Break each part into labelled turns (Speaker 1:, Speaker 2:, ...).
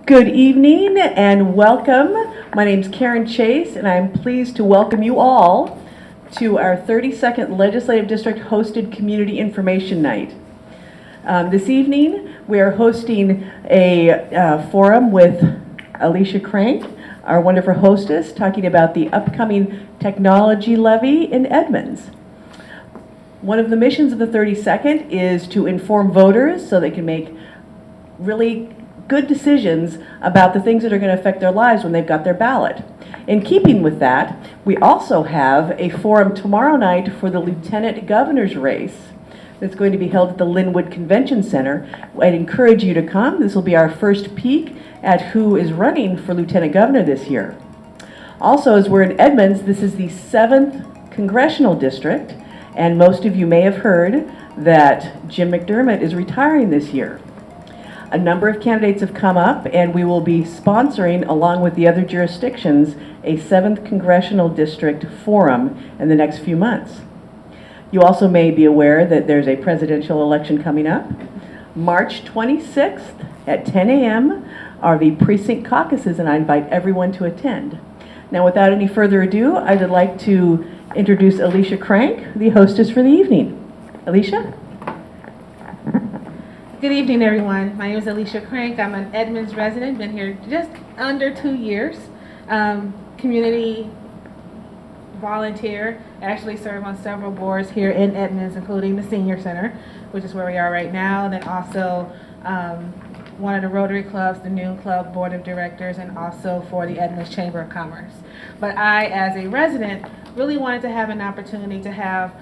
Speaker 1: Good evening and welcome. My name is Karen Chase and I'm pleased to welcome you all to our 32nd Legislative District hosted Community Information Night. This evening we are hosting a forum with Alicia Crank, our wonderful hostess, talking about the upcoming technology levy in Edmonds. One of the missions of the 32nd is to inform voters so they can make really good decisions about the things that are going to affect their lives when they've got their ballot. In keeping with that, we also have a forum tomorrow night for the Lieutenant Governor's race that's going to be held at the Linwood Convention Center. I'd encourage you to come. This will be our first peek at who is running for Lieutenant Governor this year. Also, as we're in Edmonds, this is the 7th Congressional District, and most of you may have heard that Jim McDermott is retiring this year. A number of candidates have come up, and we will be sponsoring, along with the other jurisdictions, a 7th Congressional District forum in the next few months. You also may be aware that there's a presidential election coming up. March 26th at 10 a.m. are the precinct caucuses, and I invite everyone to attend. Now, without any further ado, I would like to introduce Alicia Crank, the hostess for the evening. Alicia?
Speaker 2: Good evening, everyone. My name is Alicia Crank. I'm an Edmonds resident, been here just under 2 years. Community volunteer, actually serve on several boards here in Edmonds, including the Senior Center, which is where we are right now. Then also one of the Rotary Clubs, the Noon Club Board of Directors, and also for the Edmonds Chamber of Commerce. But I, as a resident, really wanted to have an opportunity to have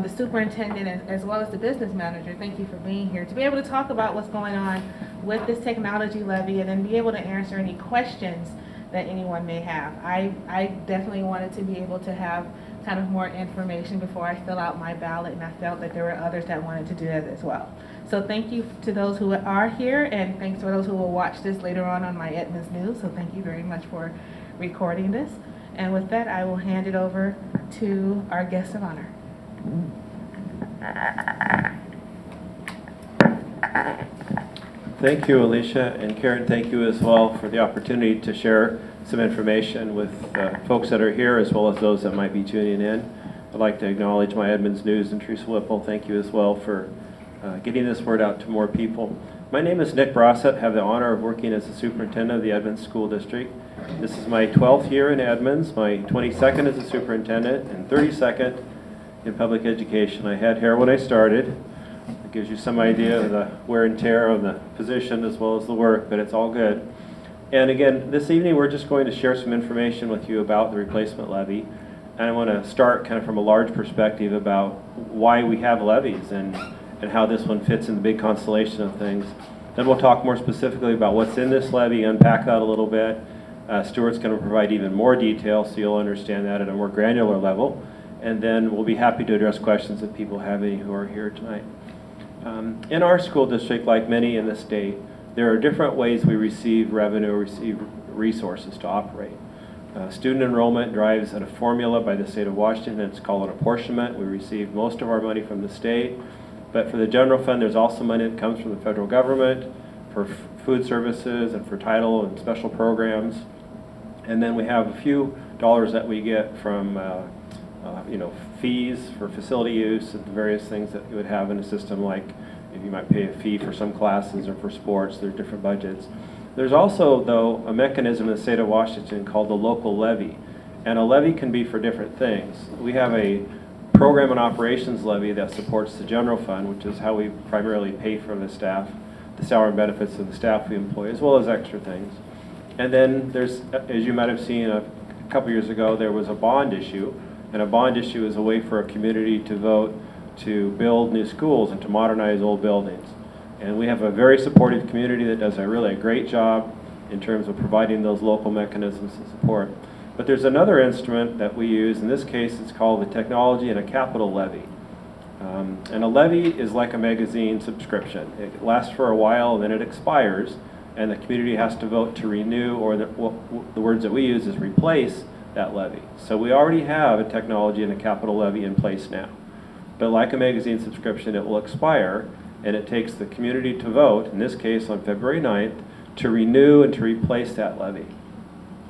Speaker 2: the superintendent as well as the business manager, thank you for being here, to be able to talk about what's going on with this technology levy and then be able to answer any questions that anyone may have. I definitely wanted to be able to have kind of more information before I fill out my ballot, and I felt that there were others that wanted to do that as well. So thank you to those who are here, and thanks for those who will watch this later on my Edmonds News. So thank you very much for recording this. And with that, I will hand it over to our guest of honor.
Speaker 3: Thank you, Alicia, and Karen, thank you as well for the opportunity to share some information with folks that are here as well as those that might be tuning in. I'd like to acknowledge my Edmonds News and Teresa Whipple. Thank you as well for getting this word out to more people. My name is Nick Brossett. I have the honor of working as the superintendent of the Edmonds School District. This is my 12th year in Edmonds, my 22nd as a superintendent, and 32nd in public education. I had hair when I started. It gives you some idea of the wear and tear of the position as well as the work, but it's all good. And again, this evening we're just going to share some information with you about the replacement levy. And I want to start kind of from a large perspective about why we have levies and how this one fits in the big constellation of things. Then we'll talk more specifically about what's in this levy, unpack that a little bit. Stuart's going to provide even more detail so you'll understand that at a more granular level. And then we'll be happy to address questions if people have any who are here tonight. In our school district, like many in the state, there are different ways we receive revenue, receive resources to operate. Student enrollment drives at a formula by the state of Washington. It's called an apportionment. We receive most of our money from the state. But for the general fund, there's also money that comes from the federal government for food services and for title and special programs. And then we have a few dollars that we get from fees for facility use and the various things that you would have in a system, like if you might pay a fee for some classes or for sports, there's different budgets. There's also, though, a mechanism in the state of Washington called the local levy. And a levy can be for different things. We have a program and operations levy that supports the general fund, which is how we primarily pay for the staff, the salary and benefits of the staff we employ, as well as extra things. And then there's, as you might have seen a couple years ago, there was a bond issue. And a bond issue is a way for a community to vote to build new schools and to modernize old buildings. And we have a very supportive community that does a great job in terms of providing those local mechanisms of support. But there's another instrument that we use. In this case, it's called the Technology and a Capital Levy. And a levy is like a magazine subscription. It lasts for a while and then it expires, and the community has to vote to renew, or the words that we use is replace that levy. So we already have a technology and a capital levy in place now. But like a magazine subscription, it will expire, and it takes the community to vote, in this case on February 9th, to renew and to replace that levy.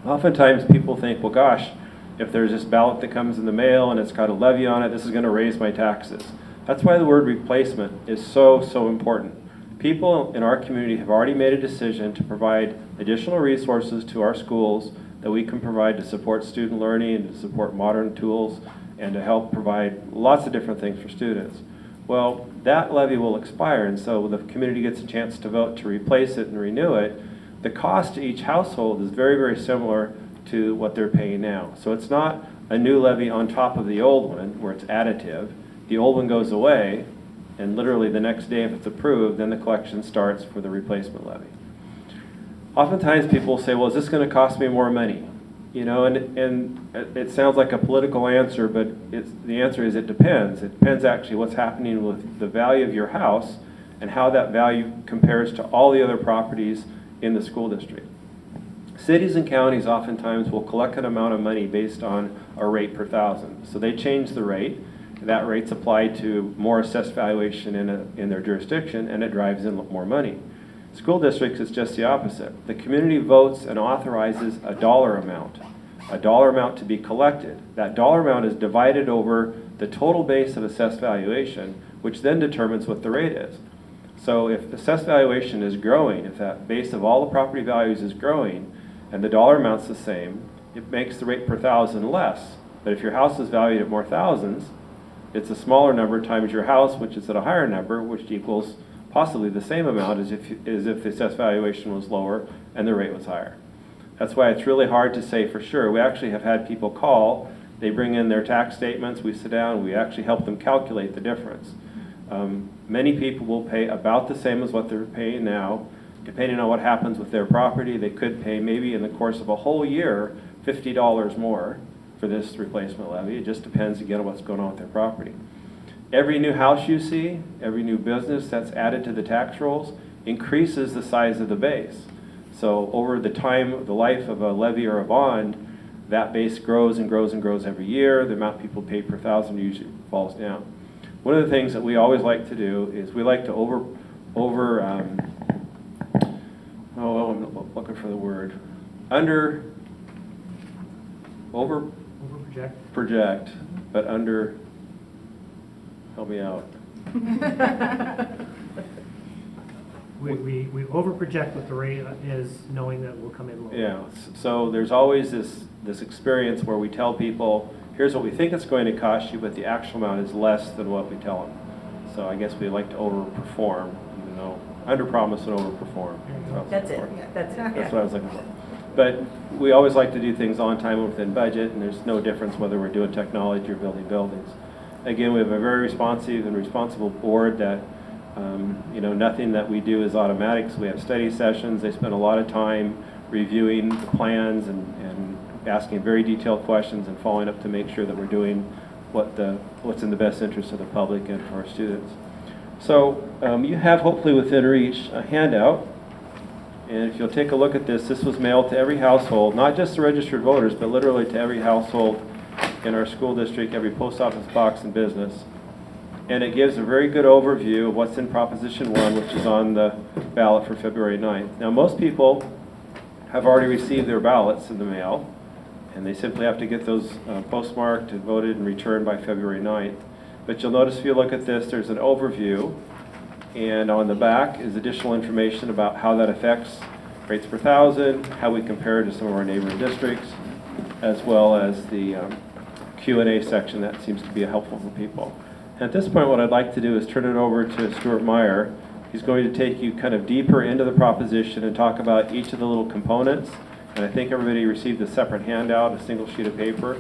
Speaker 3: Oftentimes people think, well gosh, if there's this ballot that comes in the mail and it's got a levy on it, this is going to raise my taxes. That's why the word replacement is so important. People in our community have already made a decision to provide additional resources to our schools that we can provide to support student learning and to support modern tools and to help provide lots of different things for students. Well, that levy will expire, and so the community gets a chance to vote to replace it and renew it. The cost to each household is very similar to what they're paying now. So it's not a new levy on top of the old one where it's additive. The old one goes away, and literally the next day if it's approved, then the collection starts for the replacement levy. Oftentimes people say, well, is this going to cost me more money? You know, and it sounds like a political answer, but the answer is it depends. It depends actually what's happening with the value of your house and how that value compares to all the other properties in the school district. Cities and counties oftentimes will collect an amount of money based on a rate per thousand. So they change the rate. That rate's applied to more assessed valuation in their jurisdiction, and it drives in more money. School districts is just the opposite. The community votes and authorizes a dollar amount to be collected. That dollar amount is divided over the total base of assessed valuation, which then determines what the rate is. So if assessed valuation is growing, if that base of all the property values is growing, and the dollar amount's the same, it makes the rate per thousand less. But if your house is valued at more thousands, it's a smaller number times your house, which is at a higher number, which equals possibly the same amount as if the assessed valuation was lower and the rate was higher. That's why it's really hard to say for sure. We actually have had people call, they bring in their tax statements, we sit down, we actually help them calculate the difference. Many people will pay about the same as what they're paying now. Depending on what happens with their property, they could pay maybe in the course of a whole year $50 more for this replacement levy. It just depends again on what's going on with their property. Every new house you see, every new business that's added to the tax rolls increases the size of the base. So over the life of a levy or a bond, that base grows and grows and grows every year. The amount people pay per thousand usually falls down. One of the things that we always like to do is we like to I'm looking for the word, project, but help me out.
Speaker 4: We overproject what the rate is, knowing that we'll come in lower.
Speaker 3: Yeah, so there's always this experience where we tell people, here's what we think it's going to cost you, but the actual amount is less than what we tell them. So I guess we like to overperform, even though under-promise and overperform.
Speaker 1: That's it. That's
Speaker 3: That's what I was looking for. But we always like to do things on time and within budget, and there's no difference whether we're doing technology or building buildings. Again, we have a very responsive and responsible board that, nothing that we do is automatic. So we have study sessions. They spend a lot of time reviewing the plans and asking very detailed questions and following up to make sure that we're doing what's in the best interest of the public and for our students. So you have hopefully within reach a handout. And if you'll take a look at this was mailed to every household, not just the registered voters, but literally to every household in our school district, every post office box and business. And it gives a very good overview of what's in Proposition 1, which is on the ballot for February 9th. Now, most people have already received their ballots in the mail, and they simply have to get those postmarked and voted and returned by February 9th. But you'll notice if you look at this, there's an overview, and on the back is additional information about how that affects rates per thousand, how we compare to some of our neighboring districts, as well as the Q&A section that seems to be helpful for people. At this point, what I'd like to do is turn it over to Stuart Meyer. He's going to take you kind of deeper into the proposition and talk about each of the little components. And I think everybody received a separate handout, a single sheet of paper.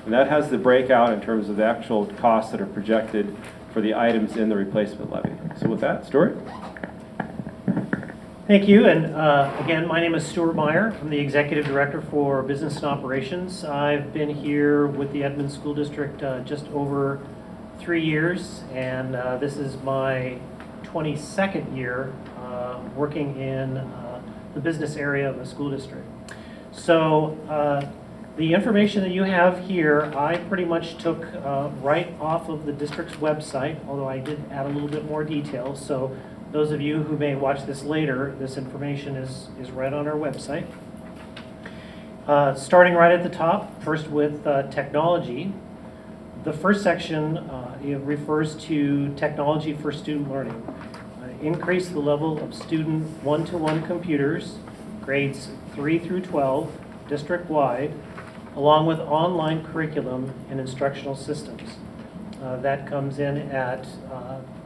Speaker 3: And that has the breakout in terms of the actual costs that are projected for the items in the replacement levy. So with that, Stuart.
Speaker 4: Thank you, and again, my name is Stuart Meyer. I'm the Executive Director for Business and Operations. I've been here with the Edmonds School District just over 3 years, and this is my 22nd year working in the business area of the school district. So the information that you have here, I pretty much took right off of the district's website, although I did add a little bit more detail. So Those of you who may watch this later, this information is right on our website. Starting right at the top, first with technology. The first section it refers to technology for student learning. Increase the level of student one-to-one computers, grades 3 through 12, district-wide, along with online curriculum and instructional systems. That comes in at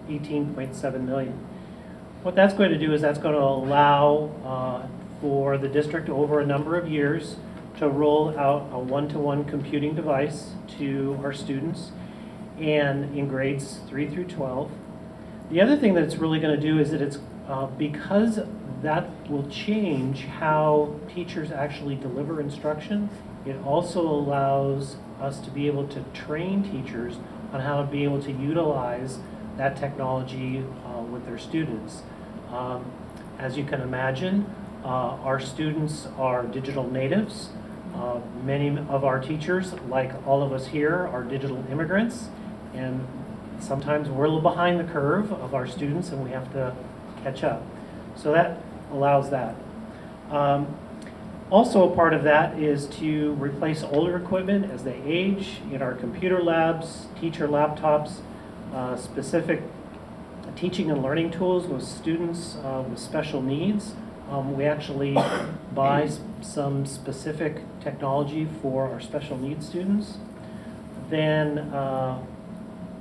Speaker 4: $18.7 million. What that's going to do is that's going to allow for the district over a number of years to roll out a one-to-one computing device to our students and in grades 3 through 12. The other thing that it's really going to do is that it's because that will change how teachers actually deliver instruction, it also allows us to be able to train teachers on how to be able to utilize that technology with their students. As you can imagine, our students are digital natives. Many of our teachers, like all of us here, are digital immigrants, and sometimes we're a little behind the curve of our students and we have to catch up. So that allows that. Also a part of that is to replace older equipment as they age in our computer labs, teacher laptops, specific teaching and learning tools with students with special needs. We actually buy some specific technology for our special needs students. Then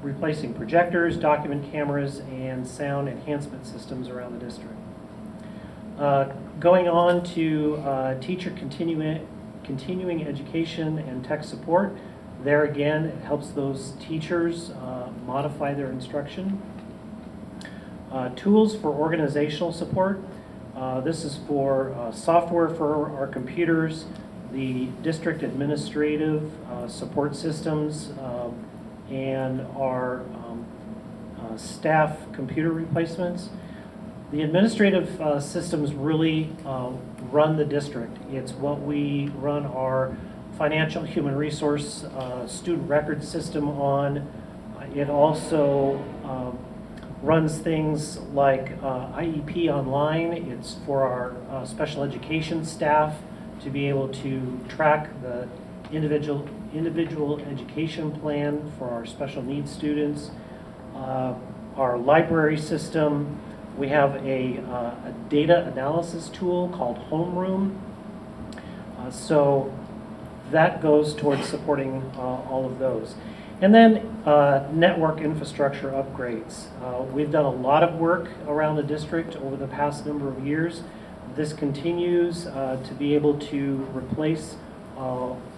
Speaker 4: replacing projectors, document cameras, and sound enhancement systems around the district. Going on to teacher continuing education and tech support. There again, it helps those teachers modify their instruction. Tools for organizational support. This is for software for our computers, the district administrative support systems, and our staff computer replacements. The administrative systems really run the district. It's what we run our financial human resource student record system on. It also runs things like IEP online. It's for our special education staff to be able to track the individual education plan for our special needs students. Our library system, we have a data analysis tool called Homeroom. So that goes towards supporting all of those. And then network infrastructure upgrades. We've done a lot of work around the district over the past number of years. This continues to be able to replace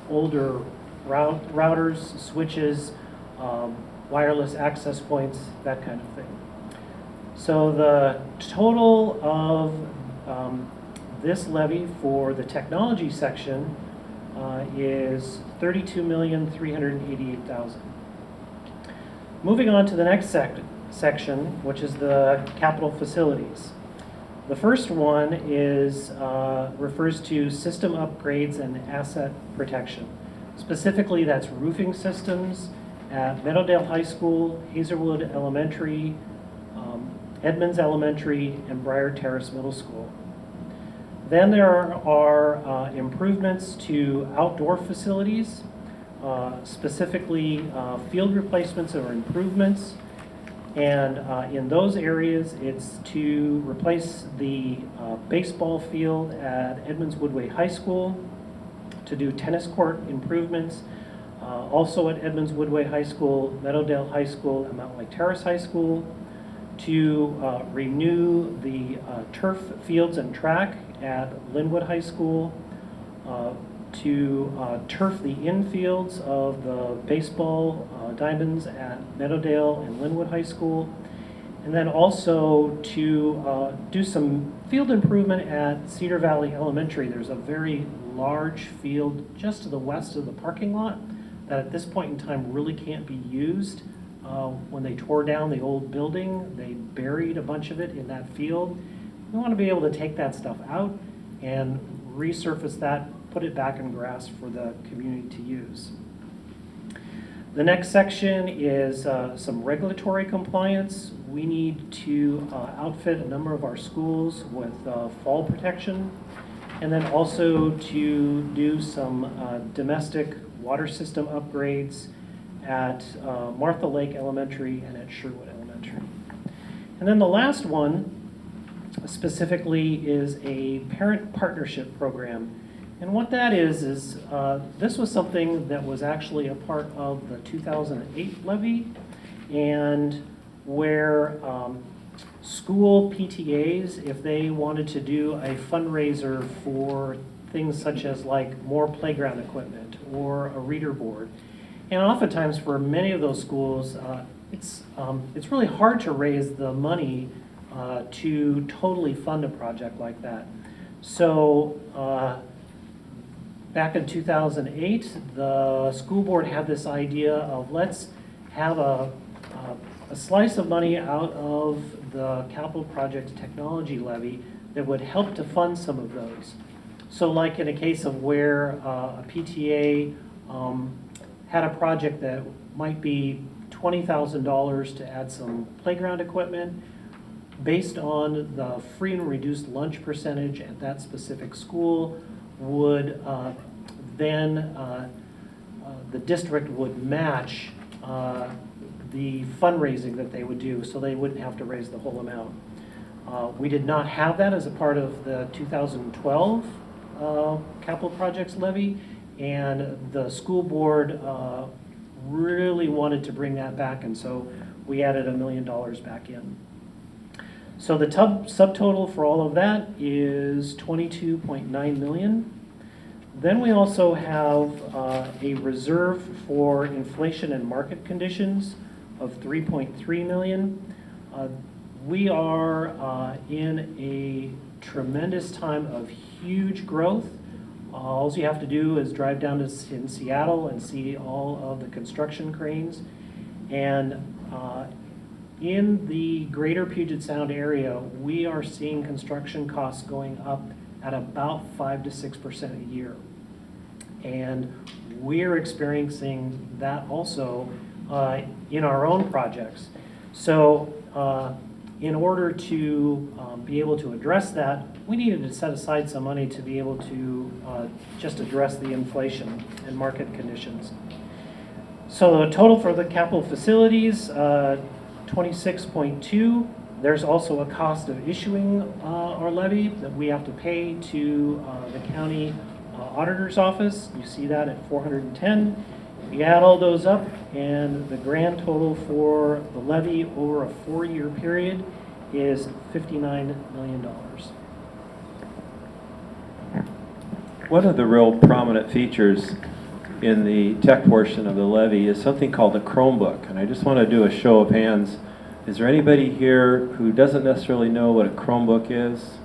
Speaker 4: older routers, switches, wireless access points, that kind of thing. So the total of this levy for the technology section is $32,388,000. Moving on to the next section, which is the capital facilities. The first one is refers to system upgrades and asset protection. Specifically, that's roofing systems at Meadowdale High School, Hazelwood Elementary, Edmonds Elementary, and Briar Terrace Middle School. Then there are improvements to outdoor facilities, specifically field replacements or improvements. And in those areas, it's to replace the baseball field at Edmonds Woodway High School, to do tennis court improvements, also at Edmonds Woodway High School, Meadowdale High School, and Mountain Lake Terrace High School, to renew the turf fields and track at Linwood High School, to turf the infields of the baseball diamonds at Meadowdale and Linwood High School, and then also to do some field improvement at Cedar Valley Elementary. There's a very large field just to the west of the parking lot that at this point in time really can't be used. When they tore down the old building, they buried a bunch of it in that field. We want to be able to take that stuff out and resurface that, put it back in grass for the community to use. The next section is some regulatory compliance. we need to outfit a number of our schools with fall protection, and then also to do some domestic water system upgrades at Martha Lake Elementary and at Sherwood Elementary. And then the last one specifically is a parent partnership program. And what that is this was something that was actually a part of the 2008 levy, and where school PTAs, if they wanted to do a fundraiser for things such as like more playground equipment or a reader board, and oftentimes for many of those schools, it's really hard to raise the money to totally fund a project like that. So back in 2008, the school board had this idea of let's have a slice of money out of the capital project technology levy that would help to fund some of those. So like in a case of where a PTA had a project that might be $20,000 to add some playground equipment, based on the free and reduced lunch percentage at that specific school, would then the district would match the fundraising that they would do, so they wouldn't have to raise the whole amount. We did not have that as a part of the 2012 capital projects levy, and the school board really wanted to bring that back, and so we added $1 million back in. So the subtotal for all of that is $22.9 million. Then we also have a reserve for inflation and market conditions of $3.3 million. We are in a tremendous time of huge growth. All you have to do is drive down to in Seattle and see all of the construction cranes. And in the greater Puget Sound area, we are seeing construction costs going up at about 5 to 6% a year. And we're experiencing that also in our own projects. So in order to be able to address that, we needed to set aside some money to be able to just address the inflation and market conditions. So the total for the capital facilities, 26.2. There's also a cost of issuing our levy that we have to pay to the county auditor's office. You see that at 410. You add all those up, and the grand total for the levy over a 4-year period is $59 million.
Speaker 3: One of the real prominent features in the tech portion of the levy is something called the Chromebook. And I just want to do a show of hands. Is there anybody here who doesn't necessarily know what a Chromebook is?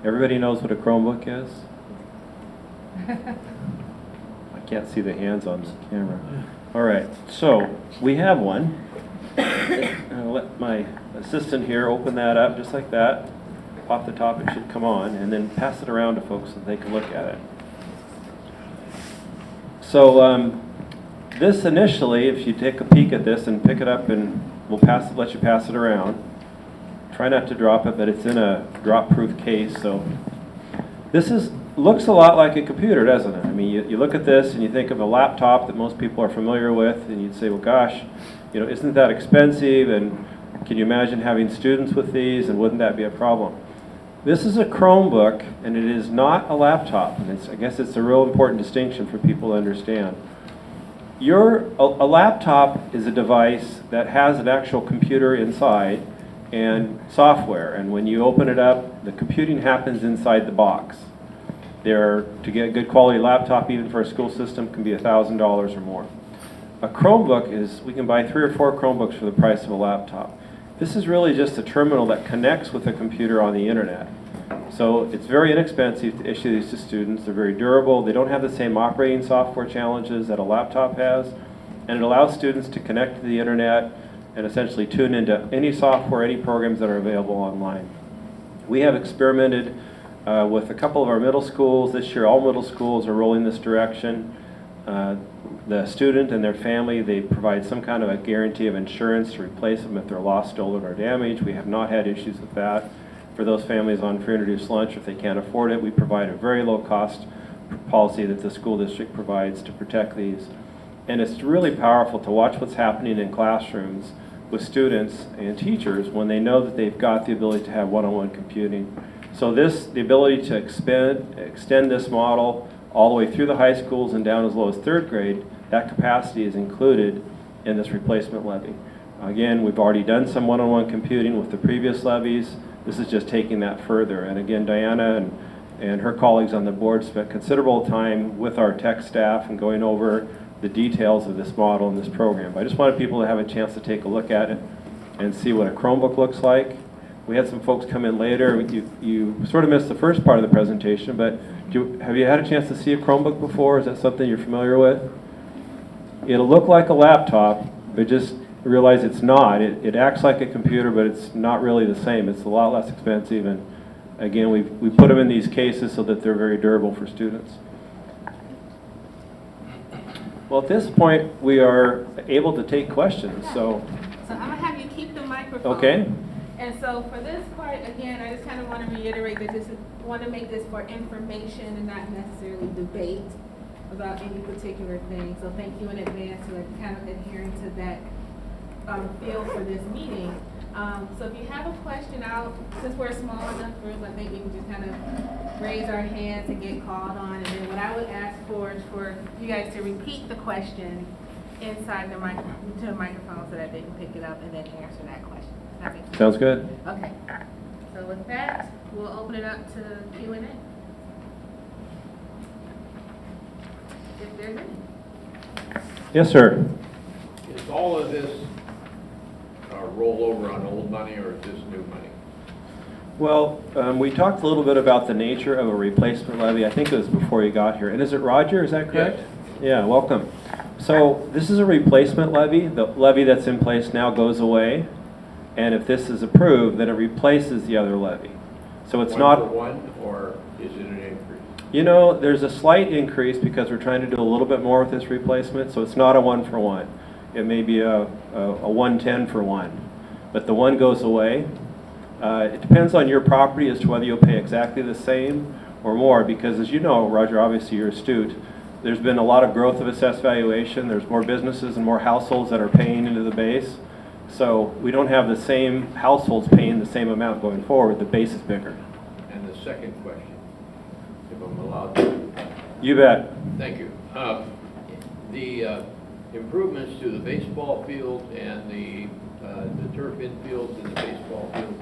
Speaker 3: Everybody knows what a Chromebook is? I can't see the hands on the camera. All right, so we have one. I'll let my assistant here open that up just like that. Pop the top, it should come on, and then pass it around to folks so they can look at it. So this initially, if you take a peek at this and pick it up, and we'll let you pass it around. Try not to drop it, but it's in a drop-proof case. So this looks a lot like a computer, doesn't it? I mean, you look at this and you think of a laptop that most people are familiar with, and you'd say, well, gosh, isn't that expensive? And can you imagine having students with these? And wouldn't that be a problem? This is a Chromebook, and it is not a laptop. And I guess it's a real important distinction for people to understand. A laptop is a device that has an actual computer inside and software. And when you open it up, the computing happens inside the box. To get a good quality laptop, even for a school system, can be $1,000 or more. A Chromebook we can buy 3 or 4 Chromebooks for the price of a laptop. This is really just a terminal that connects with a computer on the internet. So it's very inexpensive to issue these to students. They're very durable. They don't have the same operating software challenges that a laptop has. And it allows students to connect to the internet and essentially tune into any software, any programs that are available online. We have experimented with a couple of our middle schools. This year, all middle schools are rolling this direction. the student and their family, they provide some kind of a guarantee of insurance to replace them if they're lost, stolen, or damaged. We have not had issues with that. For those families on free and reduced lunch, if they can't afford it, we provide a very low cost policy that the school district provides to protect these. And it's really powerful to watch what's happening in classrooms with students and teachers when they know that they've got the ability to have one-on-one computing. So the ability to extend this model all the way through the high schools and down as low as third grade, that capacity is included in this replacement levy. Again, we've already done some one-on-one computing with the previous levies. This is just taking that further. And again, Diana and her colleagues on the board spent considerable time with our tech staff and going over the details of this model and this program. But I just wanted people to have a chance to take a look at it and see what a Chromebook looks like. We had some folks come in later. You sort of missed the first part of the presentation, but have you had a chance to see a Chromebook before? Is that something you're familiar with? It'll look like a laptop, but just realize it's not. It acts like a computer, but it's not really the same. It's a lot less expensive, and again, we put them in these cases so that they're very durable for students. Well, at this point, we are able to take questions, so.
Speaker 2: So I'm gonna have you keep the microphone.
Speaker 3: Okay.
Speaker 2: And so for this part, again, I just kind of want to reiterate that this is, want to make this for information and not necessarily debate about any particular thing. So thank you in advance for kind of adhering to that feel for this meeting. So if you have a question, since we're a small enough group, I think we can just kind of raise our hands and get called on. And then what I would ask for is for you guys to repeat the question inside the microphone so that they can pick it up and then answer that question. Does that make sense?
Speaker 3: Sounds good.
Speaker 2: Okay. So with that, we'll open it up to Q&A. If there's any.
Speaker 3: Yes, sir.
Speaker 5: Is all of this rollover on old money, or is this new money?
Speaker 3: Well, we talked a little bit about the nature of a replacement levy. I think it was before you got here. And is it Roger? Is that correct?
Speaker 5: Yes.
Speaker 3: Yeah, welcome. So this is a replacement levy. The levy that's in place now goes away. And if this is approved, then it replaces the other levy. So it's not...
Speaker 5: One for one, or is it an increase?
Speaker 3: You know, there's a slight increase because we're trying to do a little bit more with this replacement. So it's not a one-for-one. It may be a 110 for one. But the one goes away. It depends on your property as to whether you'll pay exactly the same or more, because as you know, Roger, obviously you're astute, there's been a lot of growth of assessed valuation. There's more businesses and more households that are paying into the base. So we don't have the same households paying the same amount going forward. The base is bigger.
Speaker 5: And the second question, if I'm allowed to.
Speaker 3: You bet.
Speaker 5: Thank you. The improvements to the baseball field and the turf infields in the baseball field,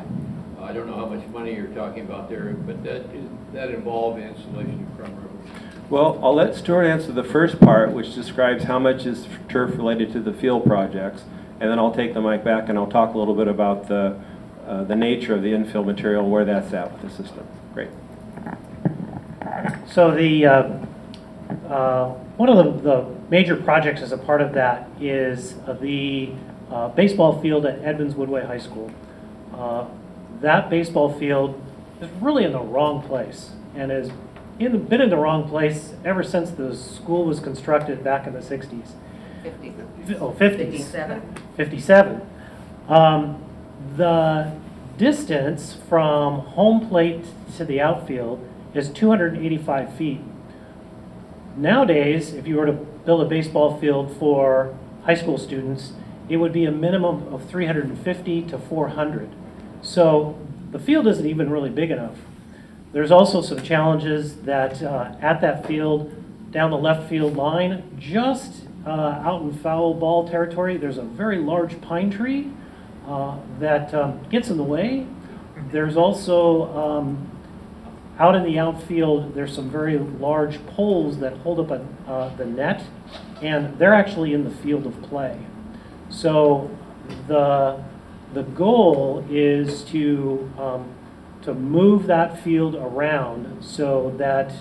Speaker 5: I don't know how much money you're talking about there, but that involve installation of crumb roofs?
Speaker 3: Well, I'll let Stuart answer the first part, which describes how much is turf related to the field projects, and then I'll take the mic back and I'll talk a little bit about the nature of the infill material and where that's at with the system. Great.
Speaker 4: So one of the major projects as a part of that is the baseball field at Edmonds Woodway High School. That baseball field is really in the wrong place and has been in the wrong place ever since the school was constructed back in the 60s. 50s. 57. The distance from home plate to the outfield is 285 feet. Nowadays, if you were to build a baseball field for high school students, it would be a minimum of 350 to 400. So the field isn't even really big enough. There's also some challenges that at that field, down the left field line, just out in foul ball territory, there's a very large pine tree that gets in the way. There's also out in the outfield, there's some very large poles that hold up the net, and they're actually in the field of play. So the goal is to move that field around so that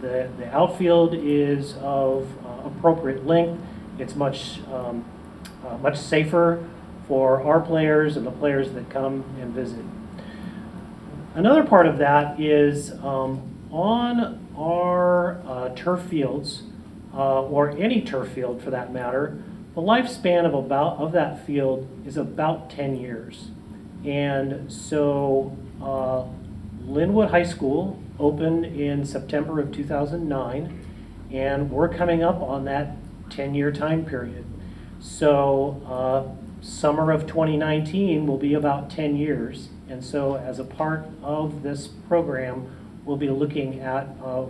Speaker 4: the outfield is of appropriate length. It's much safer for our players and the players that come and visit. Another part of that is on our turf fields, or any turf field for that matter, the lifespan of that field is about 10 years. And so Linwood High School opened in September of 2009, and we're coming up on that 10-year time period. So summer of 2019 will be about 10 years. And so as a part of this program, we'll be looking at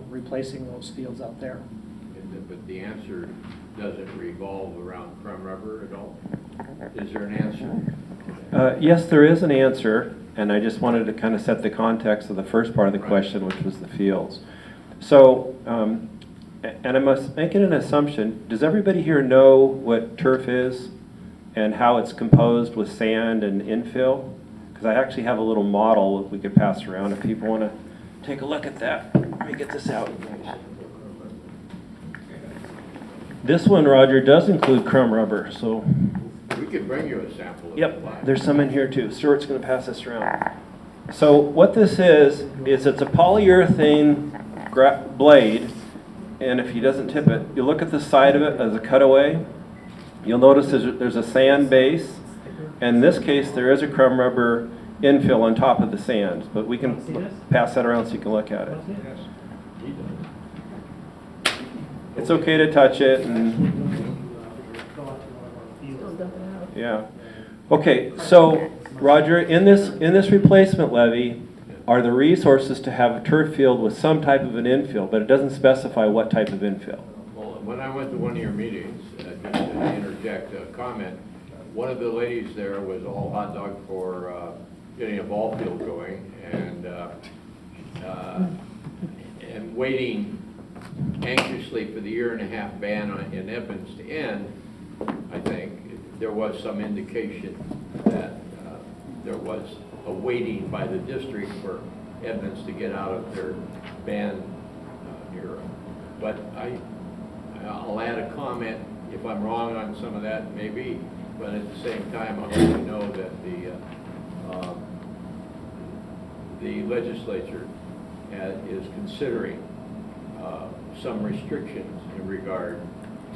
Speaker 4: replacing those fields out there.
Speaker 5: But the answer doesn't revolve around crumb rubber at all? Is there an answer?
Speaker 3: Yes, there is an answer, and I just wanted to kind of set the context of the first part of the question, which was the fields. So, and I must make an assumption, does everybody here know what turf is and how it's composed with sand and infill? Because I actually have a little model that we could pass around if people want to take a look at that. Let me get this out. This one, Roger, does include crumb rubber, so.
Speaker 5: We could bring you a sample of the
Speaker 3: Yep,
Speaker 5: black.
Speaker 3: there's some in here too. Stuart's going to pass this around. So what this is it's a polyurethane blade, and if he doesn't tip it, you look at the side of it as a cutaway. You'll notice there's a sand base, and in this case there is a crumb rubber infill on top of the sand, but we can pass that around so you can look at it. It's okay to touch it, and yeah. Okay, so Roger, in this replacement levy, are the resources to have a turf field with some type of an infill, but it doesn't specify what type of infill.
Speaker 5: Well, when I went to one of your meetings, just to interject a comment, one of the ladies there was all hot dog for getting a ball field going, and waiting anxiously for the year-and-a-half ban in Edmonds to end. I think there was some indication that there was a waiting by the district for Edmonds to get out of their ban era. But I'll add a comment, if I'm wrong on some of that, maybe, but at the same time, I hope you know that the legislature is considering some restrictions in regard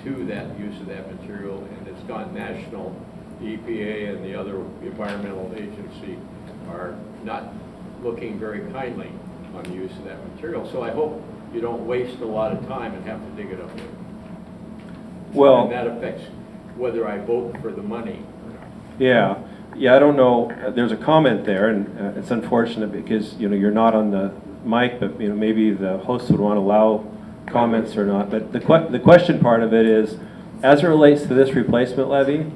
Speaker 5: to that use of that material, and it's gone national. The EPA and the other environmental agency are not looking very kindly on the use of that material. So I hope you don't waste a lot of time and have to dig it up there.
Speaker 3: Well,
Speaker 5: And that affects whether I vote for the money.
Speaker 3: yeah, I don't know. There's a comment there, and it's unfortunate because you're not on the mic, but maybe the host would want to allow comments or not. But the question part of it is, as it relates to this replacement levy,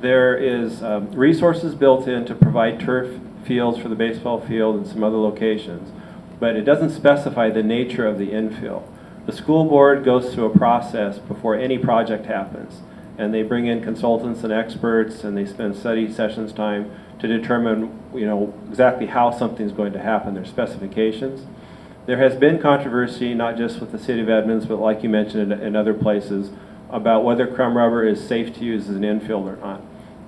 Speaker 3: there is resources built in to provide turf fields for the baseball field and some other locations, but it doesn't specify the nature of the infill. The school board goes through a process before any project happens, and they bring in consultants and experts, and they spend study sessions time to determine exactly how something's going to happen, their specifications. There has been controversy, not just with the city of Edmonds, but like you mentioned in other places, about whether crumb rubber is safe to use as an infill or not.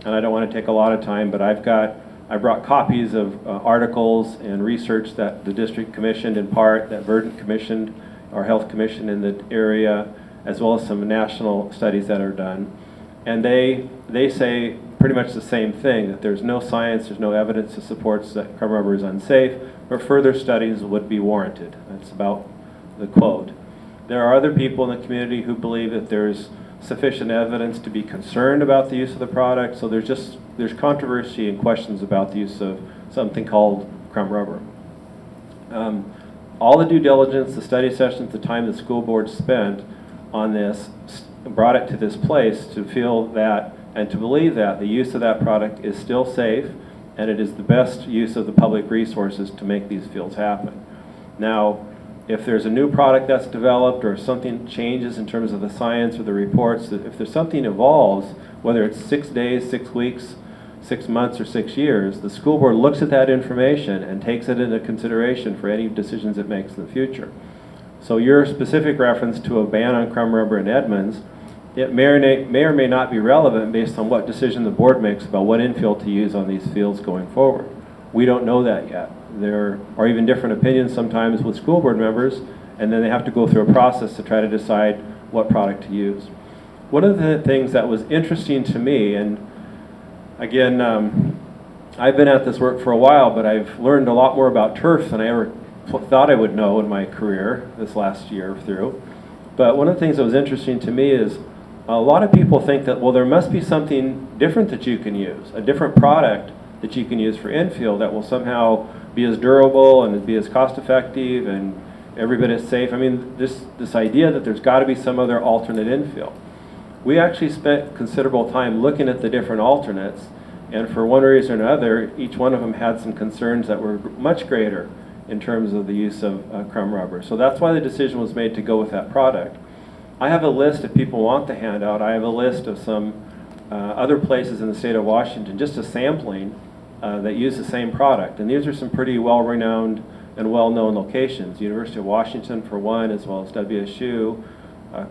Speaker 3: And I don't want to take a lot of time, but I brought copies of articles and research that the district commissioned in part, that Verdant commissioned, our health commission in the area, as well as some national studies that are done. And they say pretty much the same thing, that there's no science, there's no evidence that supports that crumb rubber is unsafe, or further studies would be warranted. That's about the quote. There are other people in the community who believe that there's sufficient evidence to be concerned about the use of the product, so there's controversy and questions about the use of something called crumb rubber. All the due diligence, the study sessions, the time the school board spent on this brought it to this place to feel that and to believe that the use of that product is still safe and it is the best use of the public resources to make these fields happen. Now, if there's a new product that's developed or something changes in terms of the science or the reports, if there's something evolves, whether it's 6 days, 6 weeks, 6 months, or 6 years, the school board looks at that information and takes it into consideration for any decisions it makes in the future. So your specific reference to a ban on crumb rubber in Edmonds, it may or may not be relevant based on what decision the board makes about what infill to use on these fields going forward. We don't know that yet. There are even different opinions sometimes with school board members, and then they have to go through a process to try to decide what product to use. One of the things that was interesting to me, and again, I've been at this work for a while, but I've learned a lot more about turf than I ever thought I would know in my career this last year through. But one of the things that was interesting to me is a lot of people think that, well, there must be something different that you can use, a different product that you can use for infield that will somehow be as durable and be as cost effective and every bit as safe. I mean, this idea that there's got to be some other alternate infield. We actually spent considerable time looking at the different alternates, and for one reason or another, each one of them had some concerns that were much greater in terms of the use of crumb rubber. So that's why the decision was made to go with that product. I have a list, if people want the handout, I have a list of some other places in the state of Washington, just a sampling, that use the same product. And these are some pretty well-renowned and well-known locations. University of Washington for one, as well as WSU,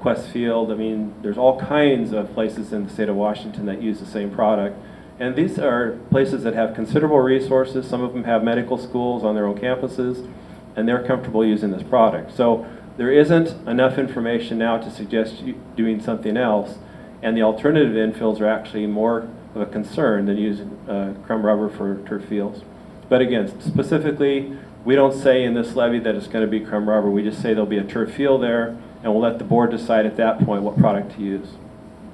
Speaker 3: Quest Field. I mean, there's all kinds of places in the state of Washington that use the same product. And these are places that have considerable resources. Some of them have medical schools on their own campuses, and they're comfortable using this product. So there isn't enough information now to suggest doing something else, and the alternative infills are actually more of a concern than using crumb rubber for turf fields. But again, specifically, we don't say in this levy that it's going to be crumb rubber. We just say there'll be a turf field there, and we'll let the board decide at that point what product to use.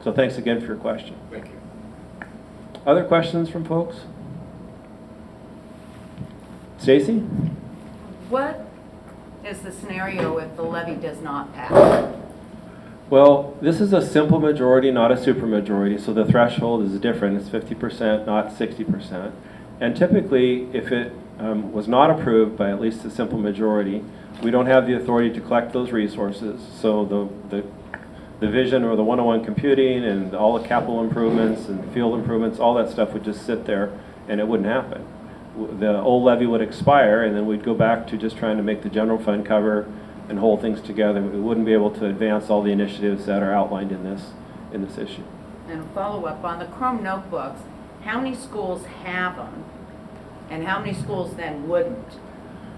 Speaker 3: So thanks again for your question.
Speaker 5: Thank you.
Speaker 3: Other questions from folks? Stacy?
Speaker 6: What is the scenario if the levy does not pass?
Speaker 3: Well, this is a simple majority, not a supermajority, so the threshold is different. It's 50%, not 60%. And typically, if it was not approved by at least a simple majority, we don't have the authority to collect those resources. So the vision or the one-on-one computing and all the capital improvements and field improvements, all that stuff would just sit there and it wouldn't happen. The old levy would expire, and then we'd go back to just trying to make the general fund cover and hold things together. We wouldn't be able to advance all the initiatives that are outlined in this issue.
Speaker 6: And a follow-up on the Chrome notebooks, how many schools have them? And how many schools then wouldn't?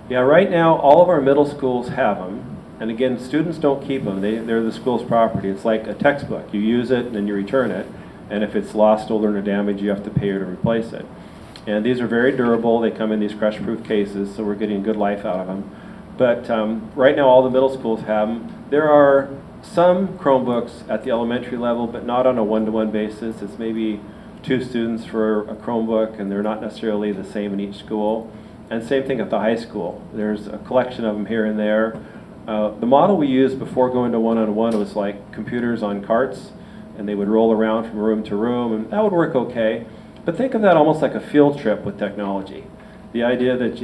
Speaker 3: Yeah, right now all of our middle schools have them. And again, students don't keep them. They're the school's property. It's like a textbook. You use it and then you return it. And if it's lost, stolen, or damaged, you have to pay to replace it. And these are very durable. They come in these crush-proof cases, so we're getting good life out of them. But right now all the middle schools have them. There are some Chromebooks at the elementary level, but not on a one-to-one basis. It's maybe 2 students for a Chromebook, and they're not necessarily the same in each school. And same thing at the high school. There's a collection of them here and there. The model we used before going to one-on-one was like computers on carts, and they would roll around from room to room, and that would work okay. But think of that almost like a field trip with technology. The idea that,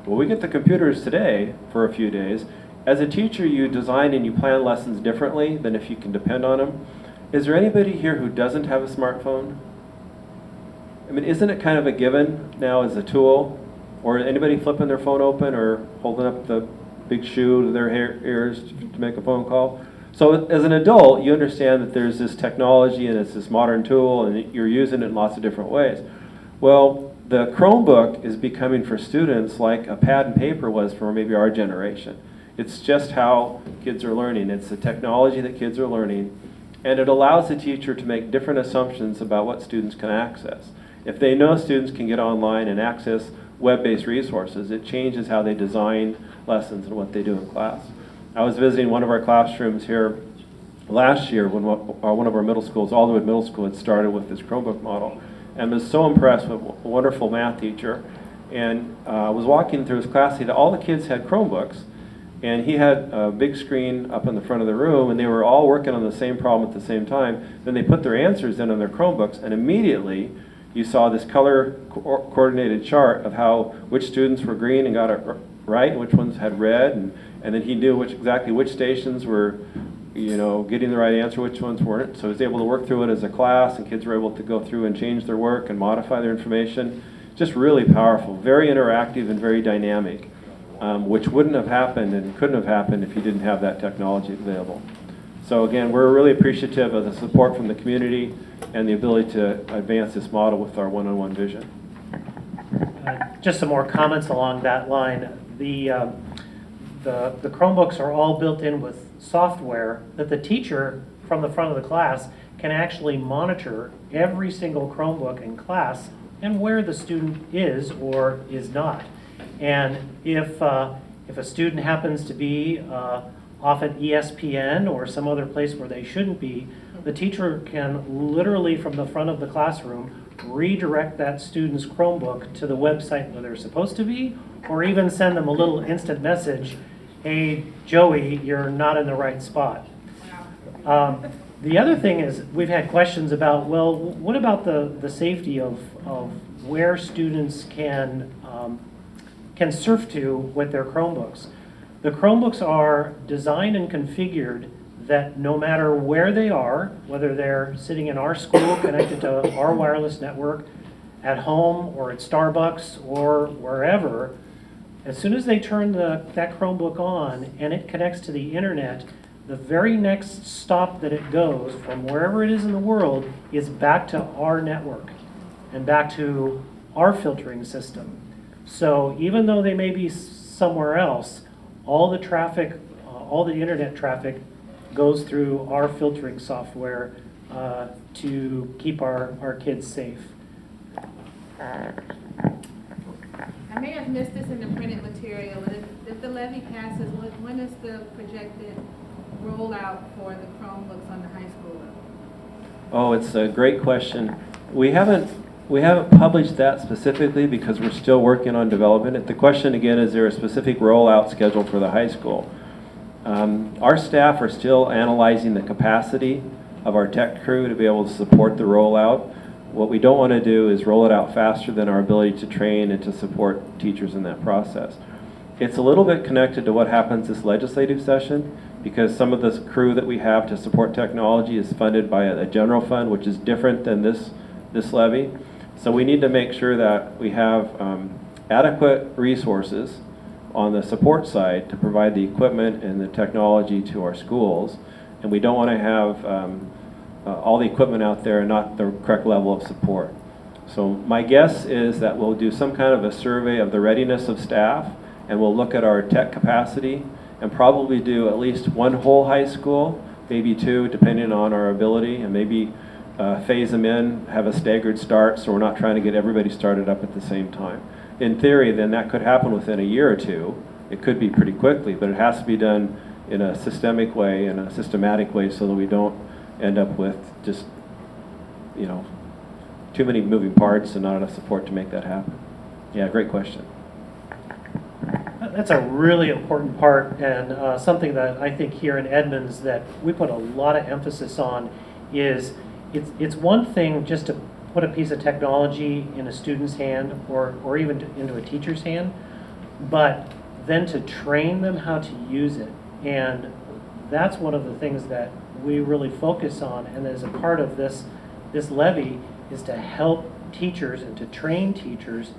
Speaker 3: we get the computers today for a few days. As a teacher, you design and you plan lessons differently than if you can depend on them. Is there anybody here who doesn't have a smartphone? I mean, isn't it kind of a given now as a tool? Or anybody flipping their phone open or holding up the big shoe to their ears to make a phone call? So as an adult, you understand that there's this technology and it's this modern tool and you're using it in lots of different ways. Well, the Chromebook is becoming for students like a pad and paper was for maybe our generation. It's just how kids are learning. It's the technology that kids are learning, and it allows the teacher to make different assumptions about what students can access. If they know students can get online and access web-based resources, it changes how they design lessons and what they do in class. I was visiting one of our classrooms here last year when one of our middle schools, Alderwood Middle School, had started with this Chromebook model, and was so impressed with a wonderful math teacher. And was walking through his class, all the kids had Chromebooks, and he had a big screen up in the front of the room, and they were all working on the same problem at the same time. Then they put their answers in on their Chromebooks, and immediately you saw this color coordinated chart of which students were green and got it right, and which ones had red, and then he knew exactly which stations were getting the right answer, which ones weren't. So he was able to work through it as a class, and kids were able to go through and change their work and modify their information. Just really powerful, very interactive and very dynamic, which wouldn't have happened and couldn't have happened if you didn't have that technology available. So again, we're really appreciative of the support from the community and the ability to advance this model with our one-on-one vision.
Speaker 4: Just some more comments along that line. the Chromebooks are all built in with software that the teacher from the front of the class can actually monitor every single Chromebook in class and where the student is or is not. And if a student happens to be off at ESPN or some other place where they shouldn't be, the teacher can literally from the front of the classroom redirect that student's Chromebook to the website where they're supposed to be, or even send them a little instant message, hey, Joey, you're not in the right spot. The other thing is we've had questions about, well, what about the safety of where students can surf to with their Chromebooks? The Chromebooks are designed and configured that no matter where they are, whether they're sitting in our school connected to our wireless network, at home or at Starbucks or wherever, as soon as they turn that Chromebook on and it connects to the internet, the very next stop that it goes from wherever it is in the world is back to our network and back to our filtering system. So even though they may be somewhere else, all the traffic, all the internet traffic goes through our filtering software to keep our kids safe.
Speaker 2: I may have missed this in the printed material, but if the levy passes, when is the projected rollout for the Chromebooks on the high school level?
Speaker 3: Oh, it's a great question. We haven't published that specifically because we're still working on developing it. The question again, is there a specific rollout schedule for the high school? Our staff are still analyzing the capacity of our tech crew to be able to support the rollout. What we don't want to do is roll it out faster than our ability to train and to support teachers in that process. It's a little bit connected to what happens this legislative session, because some of this crew that we have to support technology is funded by a general fund, which is different than this levy. So we need to make sure that we have adequate resources on the support side to provide the equipment and the technology to our schools. And we don't want to have all the equipment out there and not the correct level of support. So my guess is that we'll do some kind of a survey of the readiness of staff, and we'll look at our tech capacity and probably do at least one whole high school, maybe two, depending on our ability, and maybe phase them in, have a staggered start, so we're not trying to get everybody started up at the same time. In theory, then that could happen within a year or two. It could be pretty quickly, but it has to be done in a systemic way, in a systematic way, so that we don't end up with just, too many moving parts and not enough support to make that happen. Yeah, great question.
Speaker 4: That's a really important part, and something that I think here in Edmonds that we put a lot of emphasis on is it's one thing just to put a piece of technology in a student's hand or even into a teacher's hand, but then to train them how to use it. And that's one of the things that we really focus on, and as a part of this levy is to help teachers and to train teachers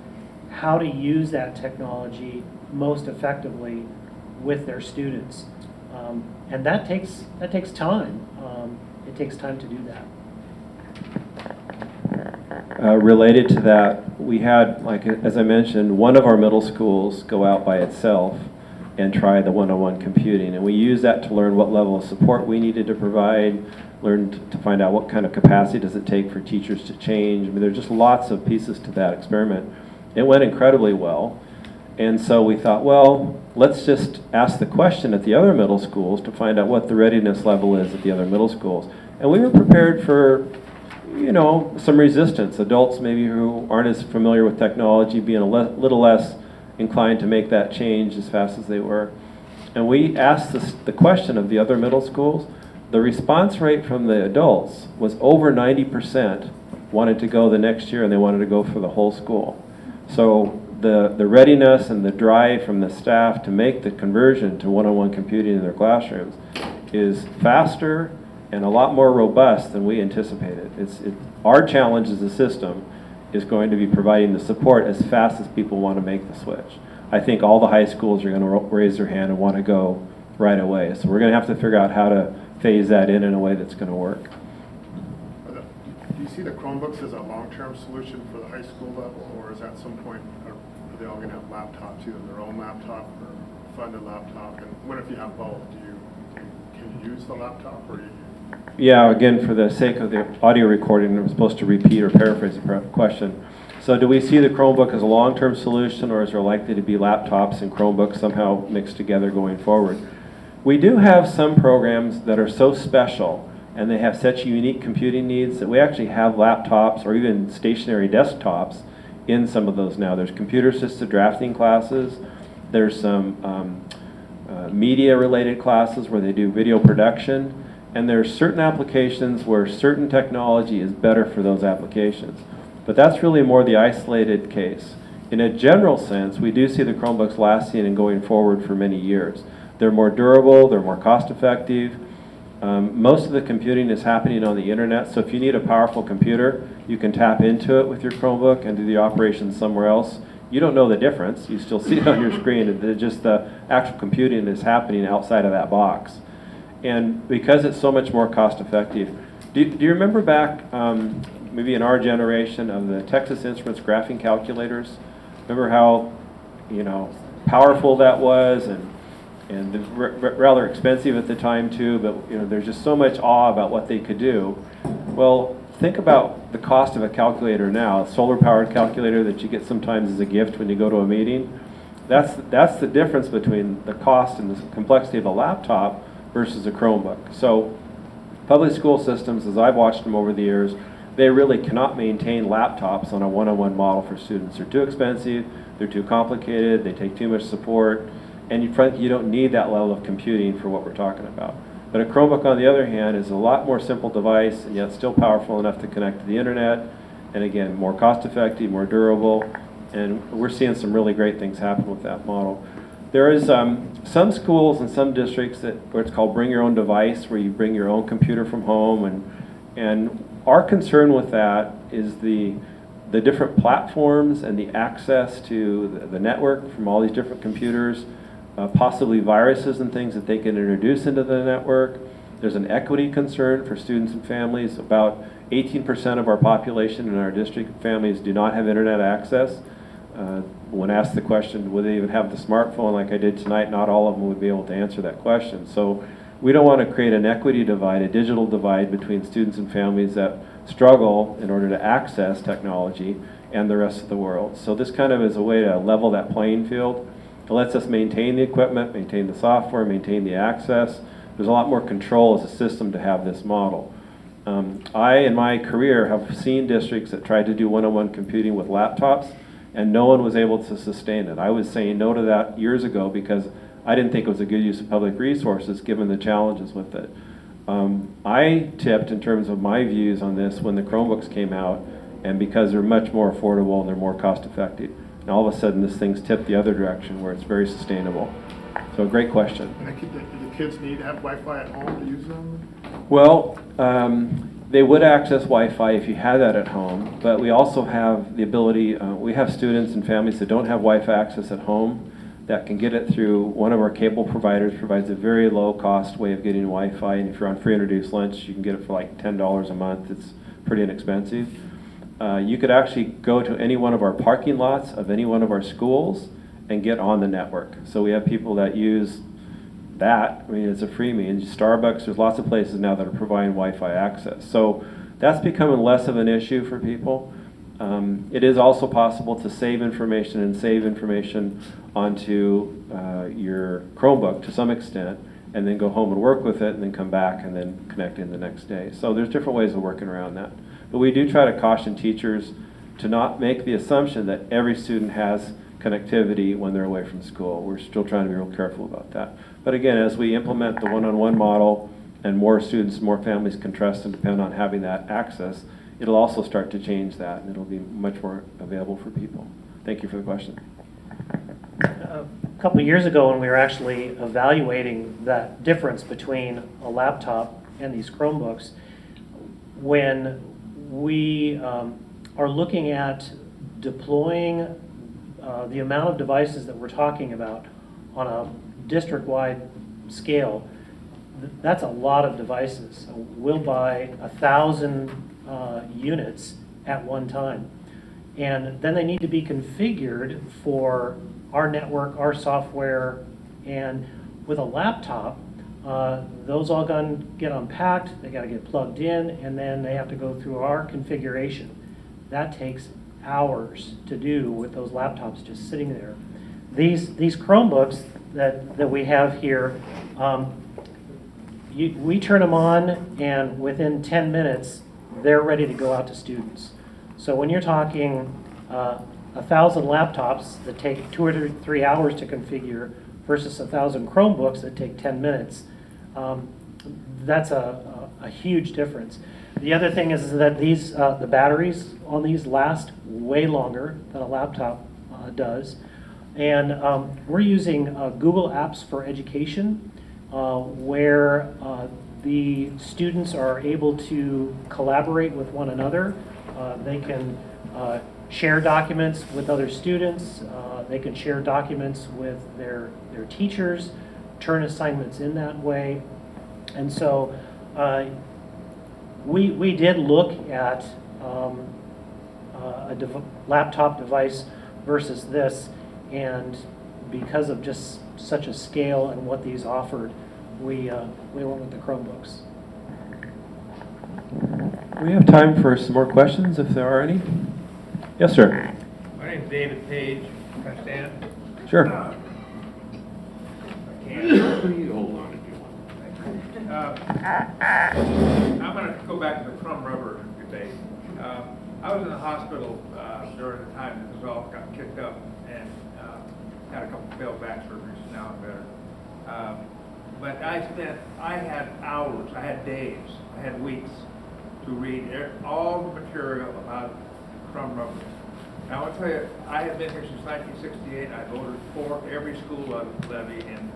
Speaker 4: how to use that technology most effectively with their students. And that takes time. It takes time to do that.
Speaker 3: Related to that, we had, like as I mentioned, one of our middle schools go out by itself and try the one-on-one computing, and we used that to learn what level of support we needed to provide, learned to find out what kind of capacity does it take for teachers to change. I mean, there's just lots of pieces to that experiment. It went incredibly well, and so we thought, well, let's just ask the question at the other middle schools to find out what the readiness level is at the other middle schools. And we were prepared for some resistance. Adults maybe who aren't as familiar with technology being a little less inclined to make that change as fast as they were. And we asked the question of the other middle schools. The response rate from the adults was over 90% wanted to go the next year, and they wanted to go for the whole school. So the readiness and the drive from the staff to make the conversion to one-on-one computing in their classrooms is faster and a lot more robust than we anticipated. Our challenge as a system is going to be providing the support as fast as people want to make the switch. I think all the high schools are going to raise their hand and want to go right away. So we're going to have to figure out how to phase that in a way that's going to work.
Speaker 7: Do you see the Chromebooks as a long-term solution for the high school level, or is at some point are they all going to have laptops, either their own laptop or fund a laptop? And what if you have both? Can you use the laptop or
Speaker 3: Yeah, again, for the sake of the audio recording, I'm supposed to repeat or paraphrase the question. So do we see the Chromebook as a long-term solution, or is there likely to be laptops and Chromebooks somehow mixed together going forward? We do have some programs that are so special and they have such unique computing needs that we actually have laptops or even stationary desktops in some of those now. There's computer-assisted drafting classes. There's some media-related classes where they do video production. And there's certain applications where certain technology is better for those applications. But that's really more the isolated case. In a general sense, we do see the Chromebooks lasting and going forward for many years. They're more durable, they're more cost-effective. Most of the computing is happening on the internet, so if you need a powerful computer, you can tap into it with your Chromebook and do the operations somewhere else. You don't know the difference, you still see it on your screen, just the actual computing is happening outside of that box. And because it's so much more cost-effective, do you remember back, maybe in our generation, of the Texas Instruments graphing calculators? Remember how, powerful that was, and rather expensive at the time too, but there's just so much awe about what they could do. Well, think about the cost of a calculator now, a solar-powered calculator that you get sometimes as a gift when you go to a meeting. That's the difference between the cost and the complexity of a laptop versus a Chromebook. So public school systems, as I've watched them over the years, they really cannot maintain laptops on a one-on-one model for students. They're too expensive, they're too complicated, they take too much support, and you don't need that level of computing for what we're talking about. But a Chromebook, on the other hand, is a lot more simple device, and yet still powerful enough to connect to the internet, and again, more cost-effective, more durable, and we're seeing some really great things happen with that model. There is some schools and some districts where it's called bring your own device, where you bring your own computer from home, and our concern with that is the different platforms and the access to the network from all these different computers, possibly viruses and things that they can introduce into the network. There's an equity concern for students and families. About 18% of our population in our district families do not have internet access. When asked the question, would they even have the smartphone like I did tonight, not all of them would be able to answer that question. So we don't want to create an equity divide, a digital divide between students and families that struggle in order to access technology and the rest of the world. So this kind of is a way to level that playing field. It lets us maintain the equipment, maintain the software, maintain the access. There's a lot more control as a system to have this model. I, in my career, have seen districts that tried to do one-on-one computing with laptops, and no one was able to sustain it. I was saying no to that years ago because I didn't think it was a good use of public resources given the challenges with it. I tipped in terms of my views on this when the Chromebooks came out, and because they're much more affordable and they're more cost effective. And all of a sudden this thing's tipped the other direction where it's very sustainable. So great question.
Speaker 7: and do the kids need to have Wi-Fi at home to use them?
Speaker 3: Well, they would access Wi-Fi if you had that at home, but we also have the ability, we have students and families that don't have Wi-Fi access at home that can get it through one of our cable providers. Provides a very low cost way of getting Wi-Fi, and if you're on free and reduced lunch, you can get it for like $10 a month. It's pretty inexpensive. You could actually go to any one of our parking lots of any one of our schools and get on the network. So we have people that use that. I mean, it's a free means. Starbucks, there's lots of places now that are providing Wi-Fi access. So that's becoming less of an issue for people. It is also possible to save information onto your Chromebook to some extent, and then go home and work with it, and then come back and then connect in the next day. So there's different ways of working around that. But we do try to caution teachers to not make the assumption that every student has connectivity when they're away from school. We're still trying to be real careful about that. But again, as we implement the one-on-one model and more students, more families can trust and depend on having that access, it'll also start to change that, and it'll be much more available for people. Thank you for the question.
Speaker 4: A couple of years ago, when we were actually evaluating that difference between a laptop and these Chromebooks, when we are looking at deploying the amount of devices that we're talking about on a district-wide scale, that's a lot of devices. We'll buy 1,000 units at one time. And then they need to be configured for our network, our software, And with a laptop, those all get unpacked, they got to get plugged in, and then they have to go through our configuration. That takes hours to do with those laptops just sitting there. These Chromebooks that we have here, we turn them on, and within 10 minutes, they're ready to go out to students. So when you're talking 1,000 laptops that take 2 or 3 hours to configure versus 1,000 Chromebooks that take 10 minutes, that's a huge difference. The other thing is that these the batteries on these last way longer than a laptop does. And we're using Google Apps for Education, where the students are able to collaborate with one another. They can share documents with other students. They can share documents with their teachers, turn assignments in that way. And so we did look at a laptop device versus this, and because of just such a scale and what these offered, we went with the Chromebooks.
Speaker 3: We have time for some more questions, if there are any. Yes, sir.
Speaker 8: My name's David Page. Can I stand?
Speaker 3: Sure.
Speaker 8: I can't.
Speaker 5: You hold on if you want.
Speaker 8: I'm going to go back to the crumb rubber debate. I was in the hospital during the time that this all got kicked up and had a couple failed back surgeries. Now I'm better. But I had hours, I had days, I had weeks to read all the material about crumb rubber. Now I'll tell you, I have been here since 1968. I voted for every school levy and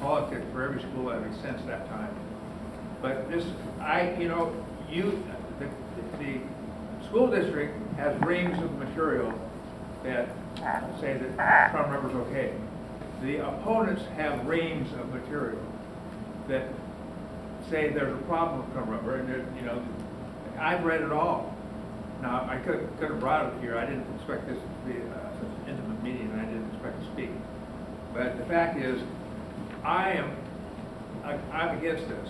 Speaker 8: politics for every school levy since that time. But this, the school district has reams of material that say that crumb rubber's okay. The opponents have reams of material that say there's a problem with crumb rubber, and I've read it all. Now, I could have brought it here. I didn't expect this to be such an intimate meeting, and I didn't expect to speak. But the fact is, I'm against this.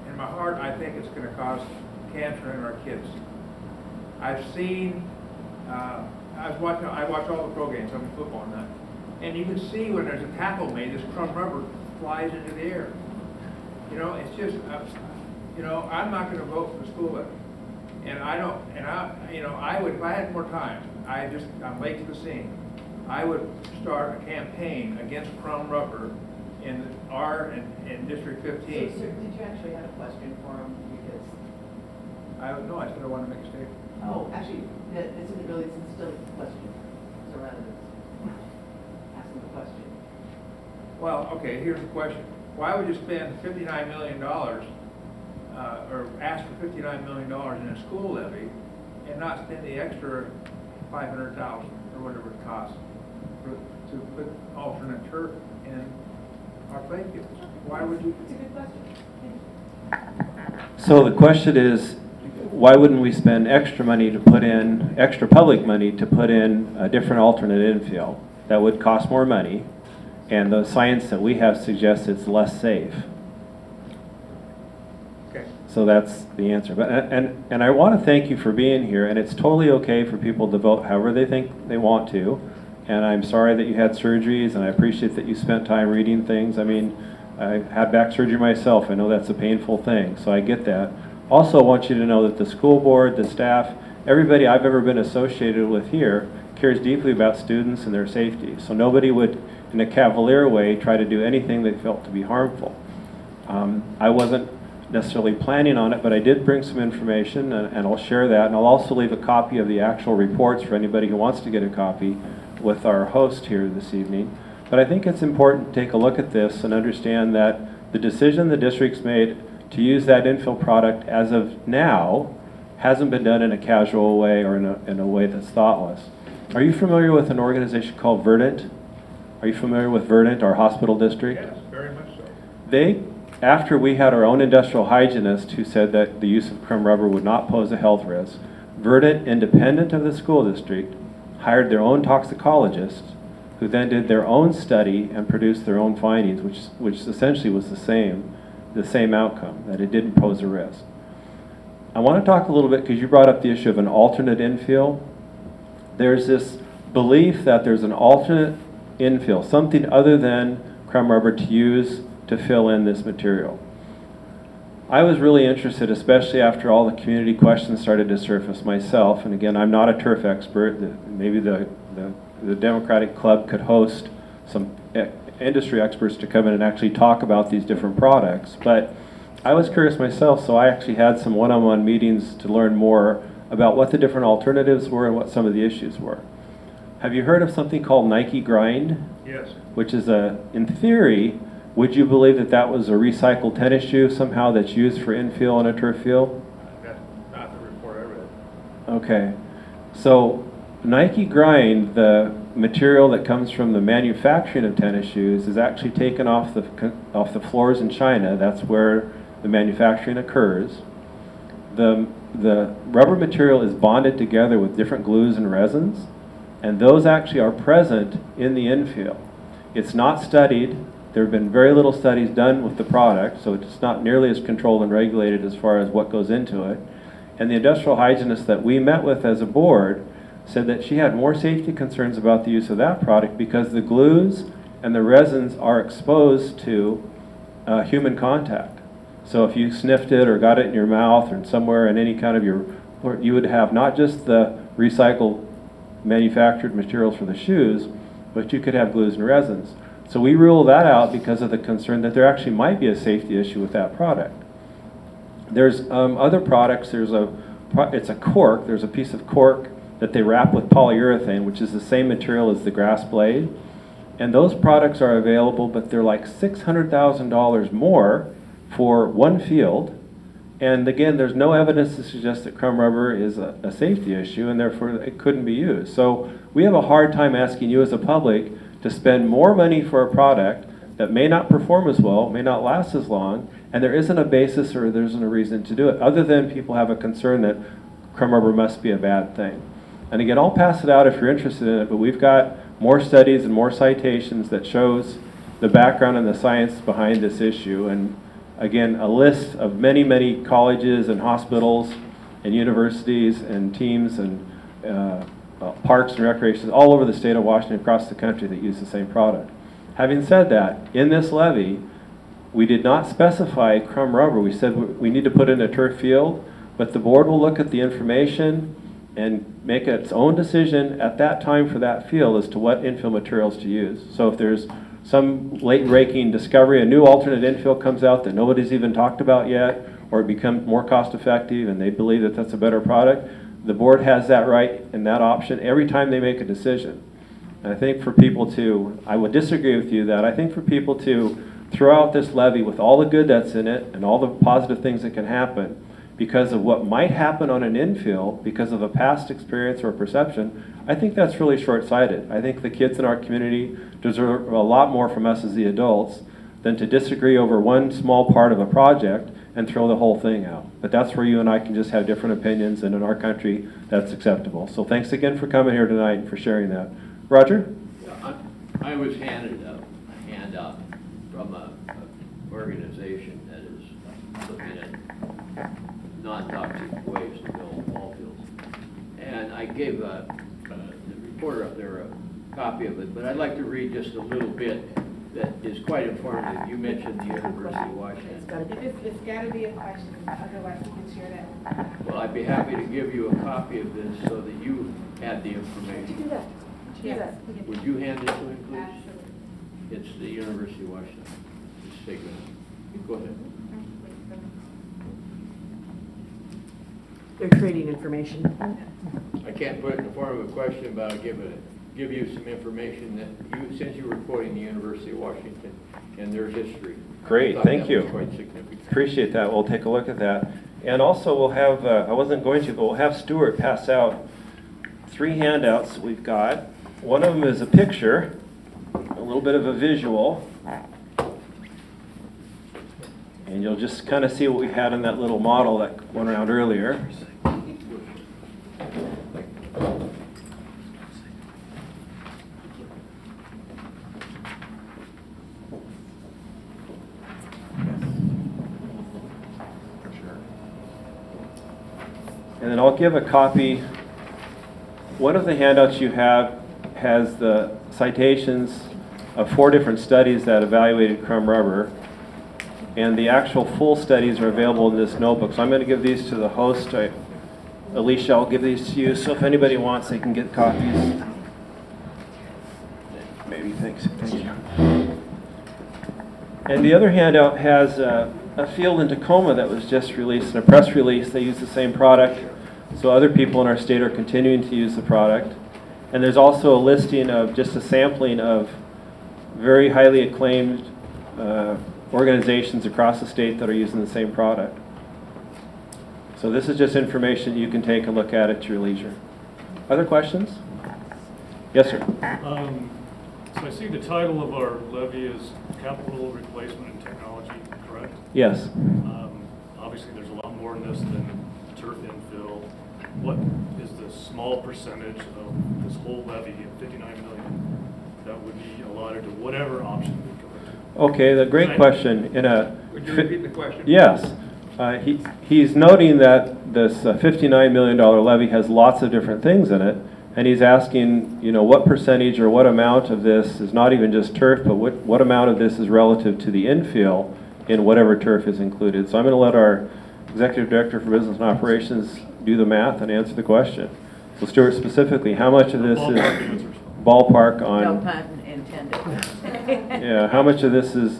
Speaker 8: In my heart, I think it's going to cause cancer in our kids. I've seen, I watch all the pro games. I'm a football nut. And you can see when there's a tackle made, this crumb rubber flies into the air. It's just, I'm not going to vote for the school levy. And I would, if I had more time, I'm late to the scene. I would start a campaign against crumb rubber in District 15.
Speaker 1: So, sir, did you actually have a question for him? Because
Speaker 8: I said I want to make a statement.
Speaker 1: oh, actually, that isn't really, it's still a question. So rather than asking the question.
Speaker 8: Well, okay, here's the question. Why would you spend $59 million, or ask for $59 million in a school levy and not spend the extra $500,000 or whatever it costs to put alternate turf in our playfields? Why would you?
Speaker 1: It's a good question.
Speaker 3: So the question is, why wouldn't we spend extra public money to put in a different alternate infield that would cost more money, and the science that we have suggests it's less safe?
Speaker 8: Okay.
Speaker 3: So that's the answer. But and I want to thank you for being here, and it's totally okay for people to vote however they think they want to. And I'm sorry that you had surgeries, and I appreciate that you spent time reading things. I mean, I had back surgery myself. I know that's a painful thing, so I get that. Also, I want you to know that the school board, the staff, everybody I've ever been associated with here cares deeply about students and their safety. So nobody would, in a cavalier way, try to do anything they felt to be harmful. I wasn't necessarily planning on it, but I did bring some information, and I'll share that. And I'll also leave a copy of the actual reports for anybody who wants to get a copy with our host here this evening. But I think it's important to take a look at this and understand that the decision the district's made to use that infill product as of now hasn't been done in a casual way or in a way that's thoughtless. Are you familiar with an organization called Verdant? Are you familiar with Verdant, our hospital district?
Speaker 8: Yes, very much so.
Speaker 3: They, after we had our own industrial hygienist who said that the use of crumb rubber would not pose a health risk, Verdant, independent of the school district, hired their own toxicologist who then did their own study and produced their own findings, which essentially was the same outcome, that it didn't pose a risk. I want to talk a little bit, because you brought up the issue of an alternate infill. There's this belief that there's an alternate infill, something other than crumb rubber to use to fill in this material. I was really interested, especially after all the community questions started to surface myself, and again, I'm not a turf expert. Maybe the Democratic Club could host some industry experts to come in and actually talk about these different products, but I was curious myself, so I actually had some one-on-one meetings to learn more about what the different alternatives were and what some of the issues were. Have you heard of something called Nike Grind?
Speaker 8: Yes.
Speaker 3: Which is in theory, would you believe that that was a recycled tennis shoe somehow that's used for infill on a turf field?
Speaker 8: That's not the report I read.
Speaker 3: Okay. So Nike Grind, the material that comes from the manufacturing of tennis shoes, is actually taken off the floors in China. That's where the manufacturing occurs. The rubber material is bonded together with different glues and resins, and those actually are present in the infill. It's not studied. There have been very little studies done with the product, so it's not nearly as controlled and regulated as far as what goes into it. And the industrial hygienist that we met with as a board said that she had more safety concerns about the use of that product because the glues and the resins are exposed to human contact. So if you sniffed it or got it in your mouth or somewhere in any kind of you would have not just the recycled manufactured materials for the shoes, but you could have glues and resins. So we rule that out because of the concern that there actually might be a safety issue with that product. There's other products. It's a cork. There's a piece of cork that they wrap with polyurethane, which is the same material as the grass blade. And those products are available, but they're like $600,000 more for one field. And again, there's no evidence to suggest that crumb rubber is a safety issue, and therefore it couldn't be used. So we have a hard time asking you as a public to spend more money for a product that may not perform as well, may not last as long, and there isn't a basis or there isn't a reason to do it, other than people have a concern that crumb rubber must be a bad thing. And again, I'll pass it out if you're interested in it, but we've got more studies and more citations that shows the background and the science behind this issue. And again, a list of many, many colleges and hospitals and universities and teams and parks and recreations all over the state of Washington, across the country, that use the same product. Having said that, in this levy, we did not specify crumb rubber. We said we need to put in a turf field, but the board will look at the information and make its own decision at that time for that field as to what infill materials to use. So if there's some late-breaking discovery, a new alternate infill comes out that nobody's even talked about yet, or it becomes more cost-effective and they believe that that's a better product, the board has that right and that option every time they make a decision. And I think for people to, I would disagree with you that I think for people to throw out this levy with all the good that's in it and all the positive things that can happen because of what might happen on an infill because of a past experience or perception, I think that's really short-sighted. I think the kids in our community deserve a lot more from us as the adults than to disagree over one small part of a project and throw the whole thing out. But that's where you and I can just have different opinions, and in our country, that's acceptable. So thanks again for coming here tonight and for sharing that. Roger?
Speaker 5: I was handed a handout from an organization that is looking at non-toxic waste to build ball fields. And I gave the reporter up there a copy of it, but I'd like to read just a little bit that is quite informative. You mentioned the University of Washington.
Speaker 2: It's got to be a question, otherwise we can share that.
Speaker 5: Well, I'd be happy to give you a copy of this so that you had the
Speaker 2: Do
Speaker 5: information.
Speaker 2: that. Yes.
Speaker 5: Would you hand it to him, please?
Speaker 2: Absolutely.
Speaker 5: It's the University of Washington. Just take it. Go ahead.
Speaker 1: They're trading information.
Speaker 5: I can't put it in the form of a question, but I'll give you some information that you, since you were quoting the University of Washington and their history.
Speaker 3: Great,
Speaker 5: I thought
Speaker 3: thank
Speaker 5: that
Speaker 3: you.
Speaker 5: was quite significant.
Speaker 3: Appreciate that. We'll take a look at that. And also we'll have, I wasn't going to, but we'll have Stuart pass out 3 handouts that we've got. One of them is a picture, a little bit of a visual. And you'll just kind of see what we had in that little model that went around earlier. And then I'll give a copy. One of the handouts you have has the citations of 4 different studies that evaluated crumb rubber. And the actual full studies are available in this notebook. So I'm going to give these to the host. Alicia, I'll give these to you. So if anybody wants, they can get copies. Maybe, thanks. Thank you. And the other handout has a field in Tacoma that was just released in a press release. They use the same product. So other people in our state are continuing to use the product. And there's also a listing of just a sampling of very highly acclaimed organizations across the state that are using the same product. So this is just information you can take a look at your leisure. Other questions? Yes, sir.
Speaker 9: So I see the title of our levy is Capital Replacement and Technology, correct?
Speaker 3: Yes.
Speaker 9: Obviously, there's a lot more in this than turf infill. What is the small percentage of this whole levy of 59 million that would be allotted to whatever option we go to?
Speaker 3: Okay, the great question.
Speaker 8: Would you repeat the question?
Speaker 3: Yes. He's noting that this $59 million levy has lots of different things in it, and he's asking, you know, what percentage or what amount of this is not even just turf, but what amount of this is relative to the infill in whatever turf is included. So I'm going to let our Executive Director for Business and Operations do the math and answer the question. So Stuart, specifically, how much of this is ballpark on...
Speaker 6: No pun intended.
Speaker 3: Yeah, how much of this is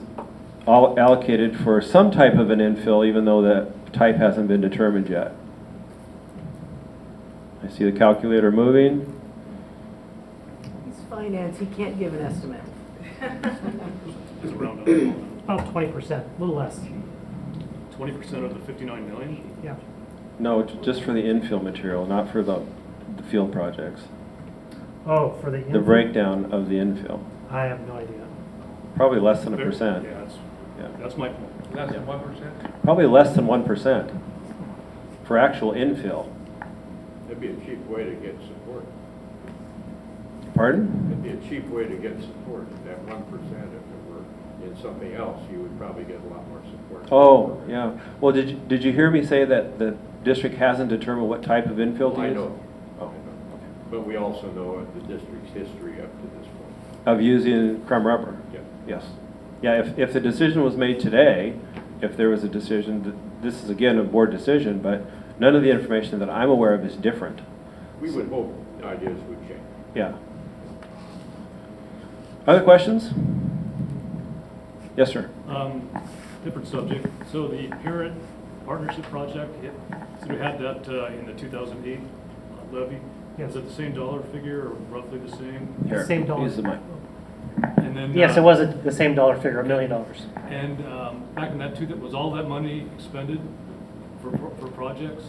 Speaker 3: all allocated for some type of an infill, even though that type hasn't been determined yet? I see the calculator moving.
Speaker 1: He's finance, he can't give an estimate.
Speaker 9: It's around
Speaker 10: About 20%, a little less.
Speaker 9: 20% of the 59 million?
Speaker 10: Yeah.
Speaker 3: No, just for the infill material, not for the field projects.
Speaker 10: Oh, for the
Speaker 3: The
Speaker 10: infill?
Speaker 3: breakdown of the infill.
Speaker 10: I have no idea.
Speaker 3: Probably less than
Speaker 9: Fair.
Speaker 3: 1%.
Speaker 9: Yeah,
Speaker 3: Yeah.
Speaker 9: that's my point.
Speaker 8: Less than 1%?
Speaker 3: Probably less than 1% for actual infill.
Speaker 5: That'd be a cheap way to get support.
Speaker 3: Pardon?
Speaker 5: It'd be a cheap way to get support. That 1%, if it were in something else, you would probably get a lot more support.
Speaker 3: Oh, yeah. Well, did you hear me say that the district hasn't determined what type of infill to
Speaker 5: I
Speaker 3: use?
Speaker 5: know.
Speaker 3: Oh,
Speaker 5: I know. But we also know the district's history up to this point.
Speaker 3: of using crumb rubber?
Speaker 5: Yeah.
Speaker 3: Yes. Yeah, if the decision was made today, if there was a decision, this is again a board decision, but none of the information that I'm aware of is different.
Speaker 5: We would hope ideas would change.
Speaker 3: Yeah. Other questions? Yes, sir.
Speaker 9: Different subject. So the parent partnership project, so we had that in the 2008 levy.
Speaker 10: Yes.
Speaker 9: Is it the same dollar figure or roughly the same?
Speaker 3: Here,
Speaker 10: Same dollar.
Speaker 3: use the mic.
Speaker 9: And then
Speaker 10: Yes, it was the same dollar figure, $1 million.
Speaker 9: And back in that too, was all that money expended for projects?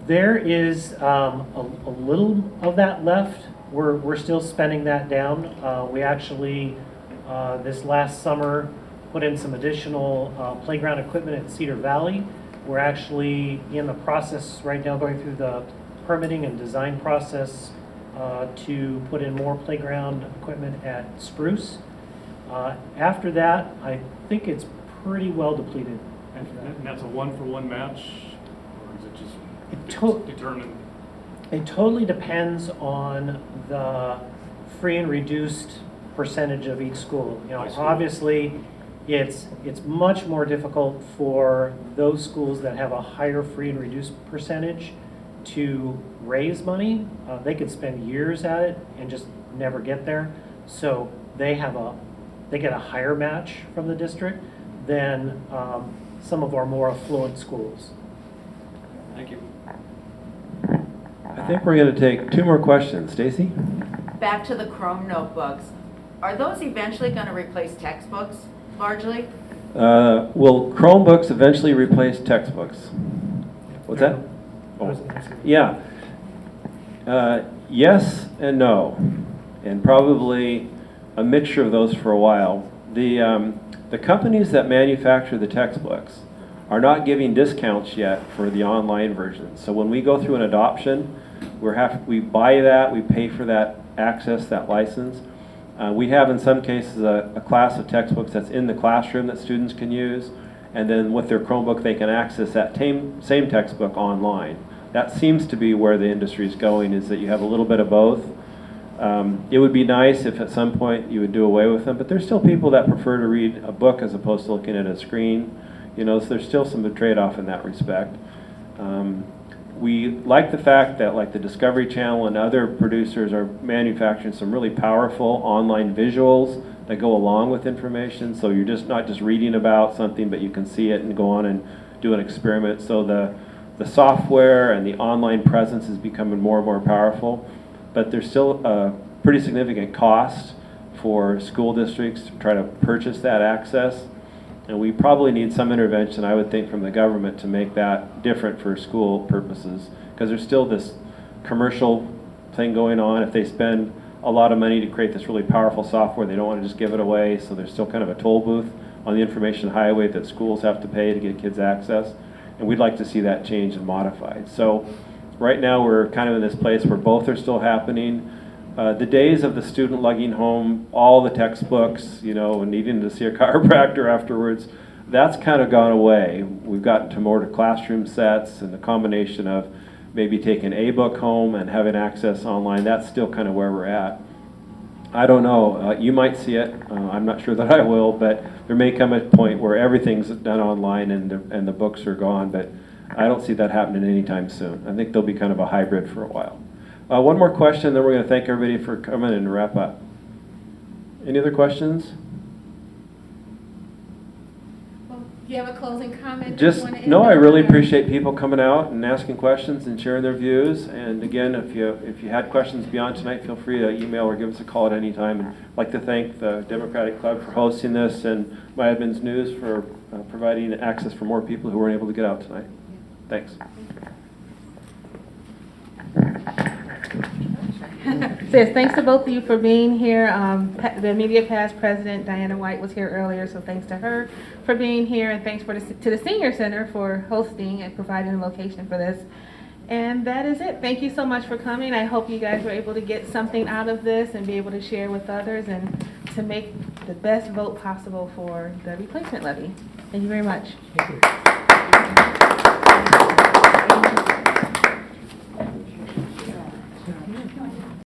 Speaker 10: There is a little of that left. We're still spending that down. We actually, this last summer, put in some additional playground equipment at Cedar Valley. We're actually in the process right now, going through the permitting and design process to put in more playground equipment at Spruce. After that, I think it's pretty well depleted. After that.
Speaker 9: And that's a one-for-one match, or is it just determined?
Speaker 10: It totally depends on the free and reduced percentage of each school. You know,
Speaker 9: I see.
Speaker 10: obviously, it's much more difficult for those schools that have a higher free and reduced percentage to raise money. They could spend years at it and just never get there. So they get a higher match from the district than some of our more affluent schools.
Speaker 9: Thank you.
Speaker 3: I think we're going to take 2 more questions. Stacy?
Speaker 6: Back to the Chrome notebooks. Are those eventually going to replace textbooks largely?
Speaker 3: Will Chromebooks eventually replace textbooks? What's that? Oh. Yeah. Yes and no, and probably a mixture of those for a while. The companies that manufacture the textbooks are not giving discounts yet for the online versions. So when we go through an adoption, we buy that, we pay for that access, that license. We have in some cases a class of textbooks that's in the classroom that students can use, and then with their Chromebook they can access that same textbook online. that seems to be where the industry is going, is that you have a little bit of both. It would be nice if at some point you would do away with them, but there's still people that prefer to read a book as opposed to looking at a screen. You know, so there's still some trade-off in that respect. We like the fact that like the Discovery Channel and other producers are manufacturing some really powerful online visuals that go along with information. So you're just not just reading about something, but you can see it and go on and do an experiment. So the software and the online presence is becoming more and more powerful, but there's still a pretty significant cost for school districts to try to purchase that access. And we probably need some intervention, I would think, from the government to make that different for school purposes, because there's still this commercial thing going on. If they spend a lot of money to create this really powerful software, they don't want to just give it away, so there's still kind of a toll booth on the information highway that schools have to pay to get kids access, and we'd like to see that changed and modified. So right now we're kind of in this place where both are still happening. The days of the student lugging home all the textbooks, you know, and needing to see a chiropractor afterwards, that's kind of gone away. We've gotten to more to classroom sets and the combination of maybe taking a book home and having access online. That's still kind of where we're at. I don't know, you might see it, I'm not sure that I will, but there may come a point where everything's done online and the books are gone, but I don't see that happening anytime soon. I think there'll be kind of a hybrid for a while. One more question, then we're going to thank everybody for coming and wrap up. Any other questions?
Speaker 2: Well, do you have a closing comment?
Speaker 3: Just, no, I really appreciate people coming out and asking questions and sharing their views. And again, if you had questions beyond tonight, feel free to email or give us a call at any time. And I'd like to thank the Democratic Club for hosting this and My Edmonds News for providing access for more people who weren't able to get out tonight. Thanks.
Speaker 2: So yes, thanks to both of you for being here. The Media Past President, Diana White, was here earlier, so thanks to her for being here, and thanks to the Senior Center for hosting and providing a location for this. And that is it. Thank you so much for coming. I hope you guys were able to get something out of this and be able to share with others and to make the best vote possible for the replacement levy. Thank you very much.
Speaker 10: Thank you.